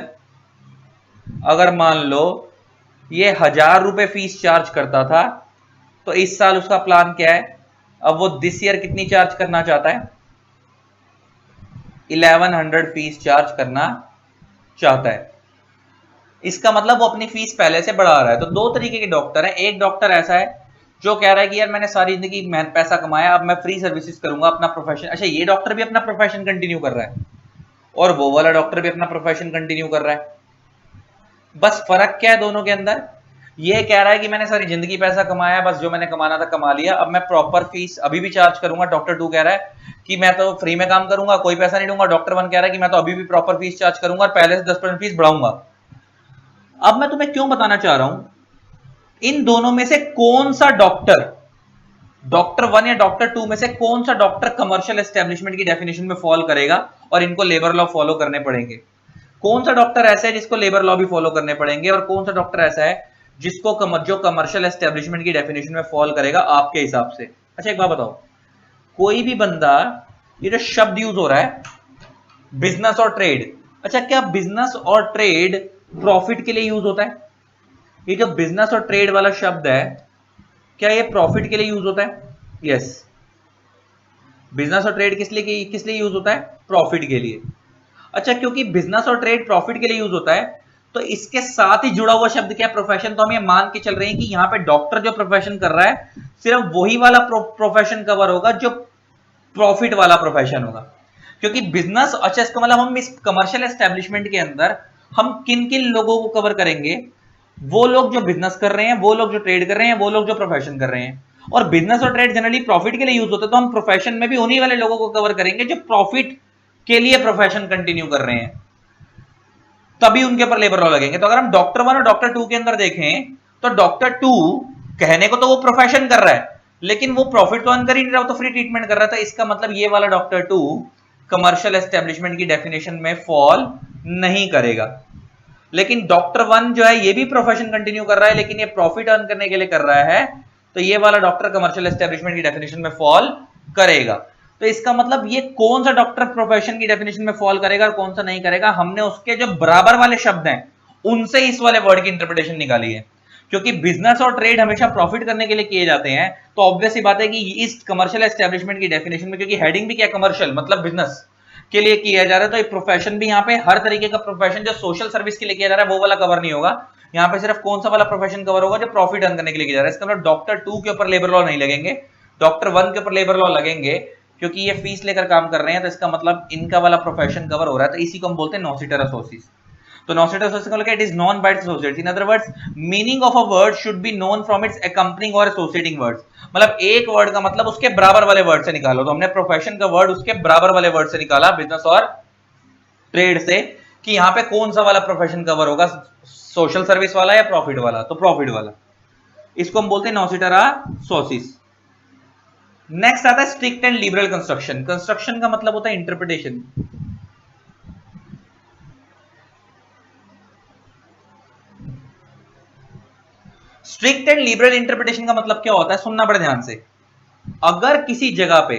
अगर मान लो ये 1000 रुपए फीस चार्ज करता था, तो इस साल उसका प्लान क्या है? अब वो दिस ईयर कितनी चार्ज करना चाहता है? 1100 फीस चार्ज करना चाहता है। इसका मतलब वो अपनी फीस पहले से बढ़ा रहा है। तो दो तरीके के डॉक्टर हैं। एक डॉक्टर ऐसा है जो कह रहा है कि यार मैंने सारी जिंदगी पैसा कमाया, अब मैं फ्री सर्विसेज करूंगा, अपना प्रोफेशन। अच्छा, ये डॉक्टर भी अपना प्रोफेशन कंटिन्यू कर रहा है और वो वाला डॉक्टर भी अपना प्रोफेशन कंटिन्यू कर रहा है। बस फर्क क्या है दोनों के अंदर? ये कह रहा है कि मैंने सारी जिंदगी पैसा कमाया, बस जो मैंने कमाना था कमा लिया, अब मैं प्रॉपर फीस अभी भी चार्ज करूंगा। डॉक्टर 2 कह रहा है कि मैं तो फ्री में काम करूंगा, कोई पैसा नहीं दूंगा। डॉक्टर 1 कह रहा है कि मैं तो अभी भी प्रॉपर फीस चार्ज करूंगा और पहले से 10% फीस बढ़ाऊंगा। अब मैं तुम्हें क्यों बताना चाह रहा हूं, इन दोनों में से कौन सा डॉक्टर, डॉक्टर 1 या डॉक्टर 2 में से कौन सा डॉक्टर कमर्शियल एस्टेब्लिशमेंट की डेफिनेशन में फॉल करेगा और इनको लेबर लॉ फॉलो करने पड़ेंगे? कौन सा डॉक्टर ऐसा है जिसको लेबर लॉ भी फॉलो करने पड़ेंगे और कौन सा डॉक्टर ऐसा है जिसको जो कमर्शियल एस्टेब्लिशमेंट की डेफिनेशन में फॉल करेगा आपके हिसाब से? अच्छा एक बात बताओ, कोई भी बंदा, ये जो शब्द यूज हो रहा है बिजनेस और ट्रेड, अच्छा क्या बिजनेस और ट्रेड प्रॉफिट के लिए यूज होता है? ये जो बिजनेस और ट्रेड वाला शब्द है, क्या ये प्रॉफिट के लिए यूज होता है? यस। बिजनेस और ट्रेड किस लिए यूज होता है? प्रॉफिट के लिए। अच्छा, क्योंकि बिजनेस और ट्रेड प्रॉफिट के लिए यूज होता है, तो इसके साथ ही जुड़ा हुआ शब्द क्या है? प्रोफेशन। तो हम ये मान के चल रहे हैं कि यहाँ पे डॉक्टर जो प्रोफेशन कर रहा है सिर्फ वही वाला प्रोफेशन कवर होगा जो प्रॉफिट वाला प्रोफेशन होगा, क्योंकि बिजनेस, अच्छा इसका मतलब हम इस कमर्शियल एस्टेब्लिशमेंट के अंदर हम किन किन लोगों को कवर करेंगे? वो लोग जो बिजनेस कर रहे हैं, वो लोग जो ट्रेड कर रहे हैं, वो लोग जो प्रोफेशन कर रहे हैं। और बिजनेस और ट्रेड जनरली प्रॉफिट के लिए यूज होता है, तो हम प्रोफेशन में भी उन्हीं वाले लोगों को कवर करेंगे जो प्रॉफिट के लिए प्रोफेशन कंटिन्यू कर रहे हैं, तभी उनके ऊपर लेबर लॉ लगेंगे। तो अगर हम डॉक्टर 1 और डॉक्टर 2 के अंदर देखें, तो डॉक्टर 2 कहने को तो वो प्रोफेशन कर रहा है, लेकिन वो प्रॉफिट तो अर्न कर ही नहीं रहा, वो तो फ्री ट्रीटमेंट कर रहा था। इसका मतलब ये वाला डॉक्टर 2 कमर्शियल एस्टेब्लिशमेंट की डेफिनेशन में फॉल नहीं करेगा। लेकिन डॉक्टर 1 जो है ये भी प्रोफेशन कंटिन्यू कर रहा है, लेकिन ये प्रॉफिट अर्न करने के लिए कर रहा है, तो ये वाला डॉक्टर कमर्शियल एस्टेब्लिशमेंट की डेफिनेशन में फॉल करेगा। तो इसका मतलब ये कौन सा डॉक्टर प्रोफेशन की डेफिनेशन में फॉल करेगा और कौन सा नहीं करेगा, हमने उसके जो बराबर वाले शब्द हैं उनसे इस वाले वर्ड की इंटरप्रिटेशन निकाली है। क्योंकि बिजनेस और ट्रेड हमेशा प्रॉफिट करने के लिए किए जाते हैं, तो ऑब्वियस सी बात है कि इस कमर्शियल एस्टेब्लिशमेंट की डेफिनेशन में, क्योंकि हेडिंग भी क्या कमर्शियल मतलब बिजनेस के लिए किया जा रहा है, तो ये प्रोफेशन भी यहाँ पे हर तरीके का प्रोफेशन जो सोशल सर्विस के लिए किया जा रहा है वो वाला कवर नहीं होगा। यहाँ पे सिर्फ कौन सा वाला प्रोफेशन कवर होगा जो प्रॉफिट अर्न करने के लिए किया जा रहा है। इसका मतलब डॉक्टर 2 के ऊपर लेबर लॉ नहीं लगेंगे, डॉक्टर 1 के ऊपर लेबर लॉ लगेंगे, क्योंकि ये फीस लेकर काम कर रहे हैं, तो इसका मतलब इनका वाला प्रोफेशन कवर हो रहा है। तो इसी को हम बोलते हैं नॉसिटर एसोसिएट्स। तो नॉसिटर एसोसिएट्स का मतलब it is known by associates. In other words, meaning of a word should be known from its accompanying और एसोसिएटिंग वर्ड्स। मतलब एक वर्ड का मतलब उसके बराबर वाले वर्ड से निकालो। तो हमने प्रोफेशन का वर्ड उसके बराबर वाले वर्ड से निकाला बिजनेस और ट्रेड से, कि यहां पे कौन सा वाला प्रोफेशन कवर होगा, सोशल सर्विस वाला या प्रॉफिट वाला। तो प्रॉफिट वाला, इसको हम बोलते हैं नॉसिटर एसोसिएट्स। नेक्स्ट आता है strict and liberal construction. Construction का मतलब होता है interpretation. Strict and liberal interpretation का मतलब क्या होता है, सुनना बड़े ध्यान से। अगर किसी जगह पे,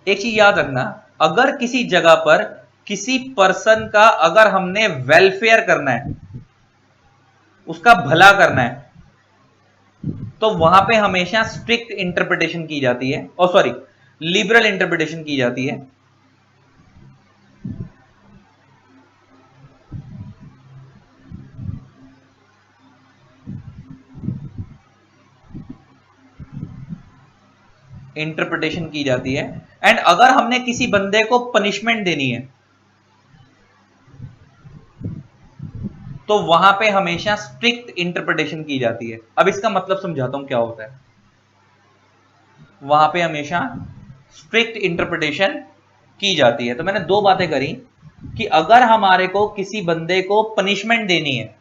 एक चीज याद रखना, अगर किसी जगह पर किसी पर्सन का अगर हमने वेलफेयर करना है, उसका भला करना है, तो वहां पे हमेशा स्ट्रिक्ट इंटरप्रिटेशन की जाती है, और सॉरी लिबरल इंटरप्रिटेशन की जाती है। इंटरप्रिटेशन की जाती है। एंड अगर हमने किसी बंदे को पनिशमेंट देनी है, तो वहां पे हमेशा स्ट्रिक्ट इंटरप्रिटेशन की जाती है। अब इसका मतलब समझाता हूं क्या होता है। वहां पे हमेशा स्ट्रिक्ट इंटरप्रिटेशन की जाती है। तो मैंने दो बातें करी कि अगर हमारे को किसी बंदे को पनिशमेंट देनी है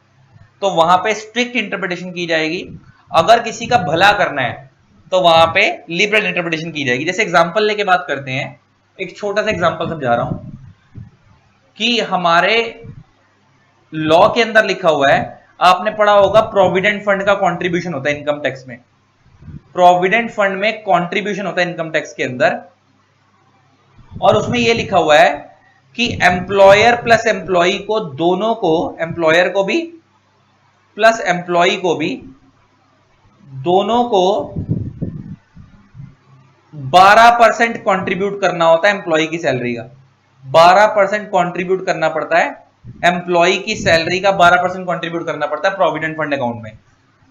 तो वहां पे स्ट्रिक्ट इंटरप्रिटेशन की जाएगी, अगर किसी का भला करना है तो वहां पे लिबरल इंटरप्रिटेशन की जाएगी। जैसे एग्जांपल लेके बात करते हैं, एक छोटा सा एग्जांपल समझा रहा हूं कि हमारे लॉ के अंदर लिखा हुआ है, आपने पढ़ा होगा प्रोविडेंट फंड का कंट्रीब्यूशन होता है इनकम टैक्स में। प्रोविडेंट फंड में कंट्रीब्यूशन होता है इनकम टैक्स के अंदर, और उसमें यह लिखा हुआ है कि एम्प्लॉयर प्लस एम्प्लॉई को, दोनों को, एम्प्लॉयर को भी प्लस एम्प्लॉई को भी, दोनों को 12% कंट्रीब्यूट करना होता है एम्प्लॉई की सैलरी का। 12% कंट्रीब्यूट करना पड़ता है एम्प्लॉई की सैलरी का, 12% कंट्रीब्यूट करना पड़ता है प्रोविडेंट फंड अकाउंट में।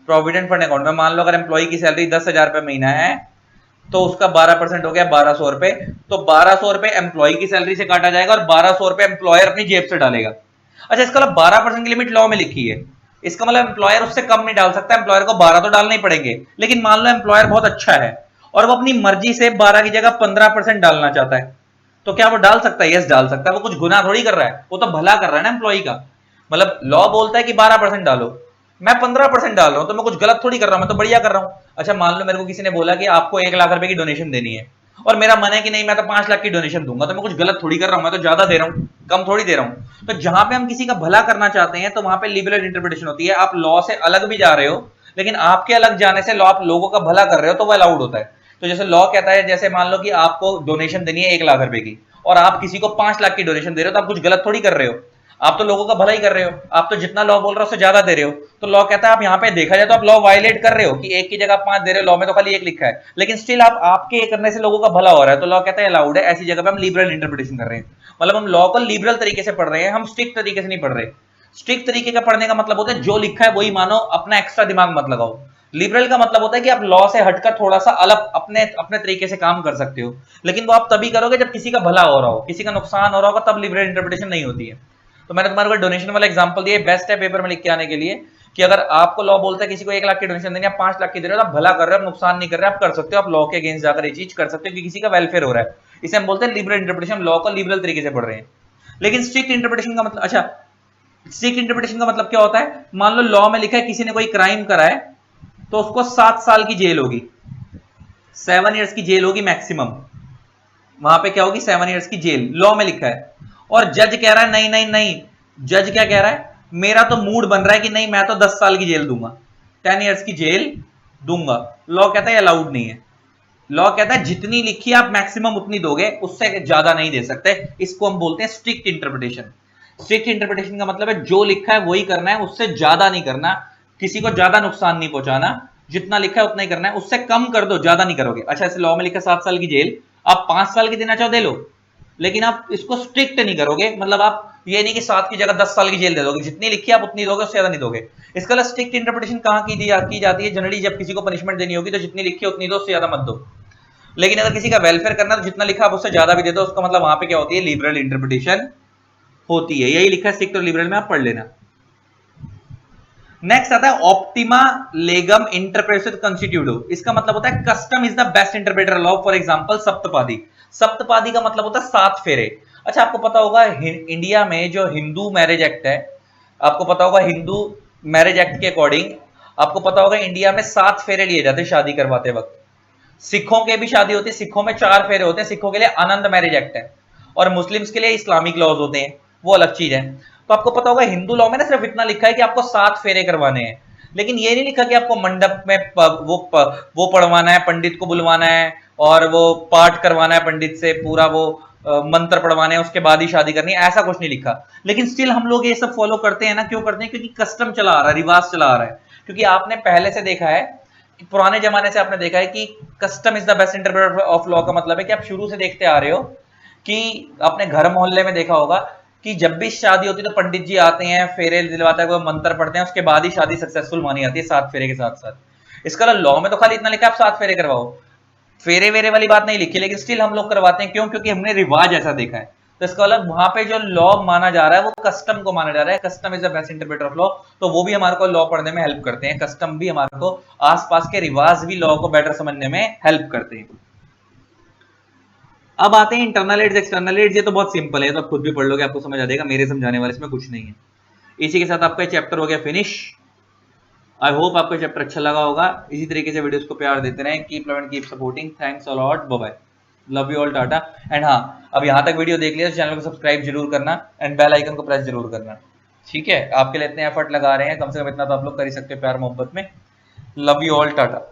प्रोविडेंट फंड अकाउंट में मान लो अगर एम्प्लॉई की सैलरी 10,000 रुपए महीना है, तो उसका 12% हो गया 1200 रुपए। तो 1200 रुपए एम्प्लॉई की सैलरी से काटा जाएगा और 1200 रुपए एम्प्लॉयर अपनी जेब से डालेगा। अच्छा, इसका मतलब 12% की लिमिट लॉ में लिखी है, इसका मतलब एम्प्लॉयर उससे कम नहीं डाल सकता, एम्प्लॉयर को 12 तो डालने ही पड़ेंगे। लेकिन मान लो एम्प्लॉयर बहुत अच्छा है और वो अपनी मर्जी से 12 की जगह 15% डालना चाहता है, तो क्या वो डाल सकता है? यस, डाल सकता है। वो कुछ गुनाह थोड़ी कर रहा है, वो तो भला कर रहा है ना एम्प्लॉई का। मतलब लॉ बोलता है कि 12% डालो, मैं 15% डाल रहा हूं, तो मैं कुछ गलत थोड़ी कर रहा हूं, मैं तो बढ़िया कर रहा हूं। अच्छा, मान लो मेरे को किसी ने बोला कि आपको 1 लाख रुपए की डोनेशन देनी है, और मेरा मन है कि नहीं मैं तो 5 लाख की डोनेशन दूंगा, तो मैं कुछ गलत थोड़ी कर रहा हूं, मैं तो ज्यादा दे रहा हूं, कम थोड़ी दे रहा हूं। तो जहां पे हम किसी का भला करना चाहते हैं तो वहां पे लिबरल इंटरप्रिटेशन होती है। आप लॉ से अलग भी जा रहे हो, लेकिन आपके अलग जाने से लॉ, आप लोगों का भला कर रहे हो तो वो अलाउड होता है। तो जैसे लॉ कहता है, जैसे मान लो कि आपको डोनेशन देनी है 1 लाख रुपए की, और आप किसी को 5 लाख की डोनेशन दे रहे हो, तो आप कुछ गलत थोड़ी कर रहे हो। आप तो लोगों का भला ही कर रहे हो, आप तो जितना लॉ बोल रहे हो उससे ज्यादा दे रहे हो। तो लॉ कहता है आप यहाँ पे देखा जाए तो आप लॉ वायलेट कर रहे हो कि एक की जगह 5 दे रहे हो, लॉ में तो खाली एक लिखा है, लेकिन स्टिल आप आपके करने से लोगों का भला हो रहा है, तो लॉ कहता है अलाउड है। ऐसी जगह पे हम लिबरल इंटरप्रिटेशन कर रहे हैं, मतलब हम लॉ को लिबरल तरीके से पढ़ रहे हैं, हम स्ट्रिक्ट तरीके से नहीं पढ़ रहे। स्ट्रिक्ट तरीके का पढ़ने का मतलब होता है जो लिखा है वही मानो, अपना एक्स्ट्रा दिमाग मत लगाओ। लिबरल का मतलब होता है कि आप लॉ से हटकर थोड़ा सा अलग अपने अपने तरीके से काम कर सकते हो, लेकिन वो आप तभी करोगे जब किसी का भला हो रहा हो, किसी का नुकसान हो रहा होगा, तब लिबरल इंटरप्रिटेशन नहीं होती है। तो मैंने तुम्हारे को डोनेशन वाला एग्जांपल दिया, बेस्ट है पेपर में लिख के आने के लिए, कि अगर आपको लॉ बोलता है किसी को 1 लाख की डोनेशन देनी, आप 5 लाख की दे रहे हो, आप भला कर रहे हो, आप नुकसान नहीं कर रहे, आप कर सकते हो, आप लॉ के अगेंस्ट जाकर ये चीज कर सकते हो कि किसी का वेलफेयर हो रहा है। इसे हम बोलते हैं लिबरल इंटरप्रिटेशन, लॉ को लिबरल तरीके से पढ़ रहे हैं। लेकिन स्ट्रिक्ट इंटरप्रिटेशन का मतलब, अच्छा स्ट्रिक्ट इंटरप्रिटेशन का मतलब क्या होता है? मान लो लॉ में लिखा है किसी ने कोई क्राइम करा है तो उसको 7 साल की जेल होगी, 7 ईयर्स की जेल होगी मैक्सिमम, वहां पे क्या होगी? 7 ईयर्स की जेल लॉ में लिखा है। और जज कह रहा है नहीं नहीं नहीं, जज क्या कह रहा है? मेरा तो मूड बन रहा है कि नहीं मैं तो 10 साल की जेल दूंगा, 10 ईयर्स की जेल दूंगा। लॉ कहता है अलाउड नहीं है। लॉ कहता है जितनी लिखी आप मैक्सिमम उतनी दोगे, उससे ज्यादा नहीं दे सकते। इसको हम बोलते हैं स्ट्रिक्ट इंटरप्रिटेशन। स्ट्रिक्ट इंटरप्रिटेशन का मतलब है जो लिखा है वही करना है, उससे ज्यादा नहीं करना, किसी को ज्यादा नुकसान नहीं पहुंचाना, जितना लिखा है उतना ही करना है, उससे कम कर दो, ज्यादा नहीं करोगे। अच्छा ऐसे लॉ में लिखा 7 साल की जेल, आप 5 साल की देना चाहो दे लो, लेकिन आप इसको स्ट्रिक्ट नहीं करोगे, मतलब आप ये नहीं कि 7 की जगह 10 साल की जेल दे दोगे, जितनी लिखी है आप उतनी दोगे, उससे ज्यादा नहीं दोगे। इसका स्ट्रिक्ट इंटरप्रिटेशन कहां की जाती है? जनरली जब किसी को पनिशमेंट देनी होगी तो जितनी लिखी है उतनी दो, उससे ज्यादा मत दो। लेकिन अगर किसी का वेलफेयर करना है तो जितना लिखा आप उससे ज्यादा भी दे दो, उसका मतलब वहां पे क्या होती है? लिबरल इंटरप्रिटेशन होती है। यही लिखा है स्ट्रिक्ट और लिबरल में, आप पढ़ लेना। नेक्स्ट आता है ऑप्टिमा लेगम इंटरप्रेटेड कंस्टिट्यूटो। इसका मतलब होता है custom is the best interpreter law, for example saptapadi. सप्तपादी का मतलब होता है 7 फेरे। अच्छा आपको पता होगा इंडिया में जो हिंदू मैरिज एक्ट है, आपको पता होगा हिंदू मैरिज एक्ट के अकॉर्डिंग, आपको पता होगा इंडिया में 7 फेरे लिए जाते हैं शादी करवाते वक्त। सिखों के भी शादी होती है, सिखों में 4 फेरे होते हैं, सिखों के लिए आनंद मैरिज एक्ट है, और मुस्लिम्स के लिए इस्लामिक लॉज होते हैं, वो अलग चीज है। तो आपको पता होगा हिंदू लॉ में ना सिर्फ इतना लिखा है कि आपको 7 फेरे करवाने हैं, लेकिन ये नहीं लिखा कि आपको मंडप में वो पढ़वाना है, पंडित को बुलवाना है और वो पाठ करवाना है पंडित से, पूरा वो मंत्र पढ़वाने हैं, उसके बाद ही शादी करनी है, ऐसा कुछ नहीं लिखा। लेकिन स्टिल हम लोग ये सब फॉलो करते हैं ना, क्यों करते हैं? क्योंकि कस्टम चला आ रहा है, रिवाज चला आ रहा है। क्योंकि आपने पहले से देखा है, पुराने जमाने से आपने देखा है कि custom is the best interpreter of law का मतलब है कि आप शुरू से देखते आ रहे हो कि अपने घर मोहल्ले में देखा होगा कि जब भी शादी होती है तो पंडित जी आते हैं, फेरे दिलवाते हैं, मंत्र पढ़ते हैं, उसके बाद ही शादी सक्सेसफुल मानी जाती है 7 फेरे के साथ साथ। इसका लॉ में तो खाली इतना लिखा है आप 7 फेरे करवाओ, फेरे वेरे वाली बात नहीं लिखी, लेकिन स्टिल हम लोग करवाते हैं। क्यों? क्योंकि हमने रिवाज ऐसा देखा है। तो इसका मतलब वहां पे जो लॉ माना जा रहा है वो कस्टम को माना जा रहा है। Custom is the best interpreter of law. तो वो भी हमारे को लॉ पढ़ने में हेल्प करते हैं, कस्टम भी हमारे को, आसपास के रिवाज भी लॉ को बेटर समझने में हेल्प करते हैं। अब आते हैं इंटरनल एड्स एक्सटर्नल एड्स। ये तो बहुत सिंपल है, तो आप खुद भी पढ़ लोगे, आपको समझ आ जाएगा, मेरे समझाने वाले इसमें कुछ नहीं है। इसी के साथ आपका चैप्टर हो गया फिनिश। आई होप आपको चैप्टर अच्छा लगा होगा। इसी तरीके से वीडियोस को प्यार देते रहें। Keep love and keep supporting. Thanks a lot, bye bye, love you all, tata. And हाँ, अब यहाँ तक वीडियो देख लिया तो चैनल को सब्सक्राइब जरूर करना एंड बेल आइकन को प्रेस जरूर करना, ठीक है? आपके लिए इतने एफर्ट लगा रहे हैं, कम से कम इतना तो आप लोग कर ही सकते हो प्यार मोहब्बत में। Love you all, Tata.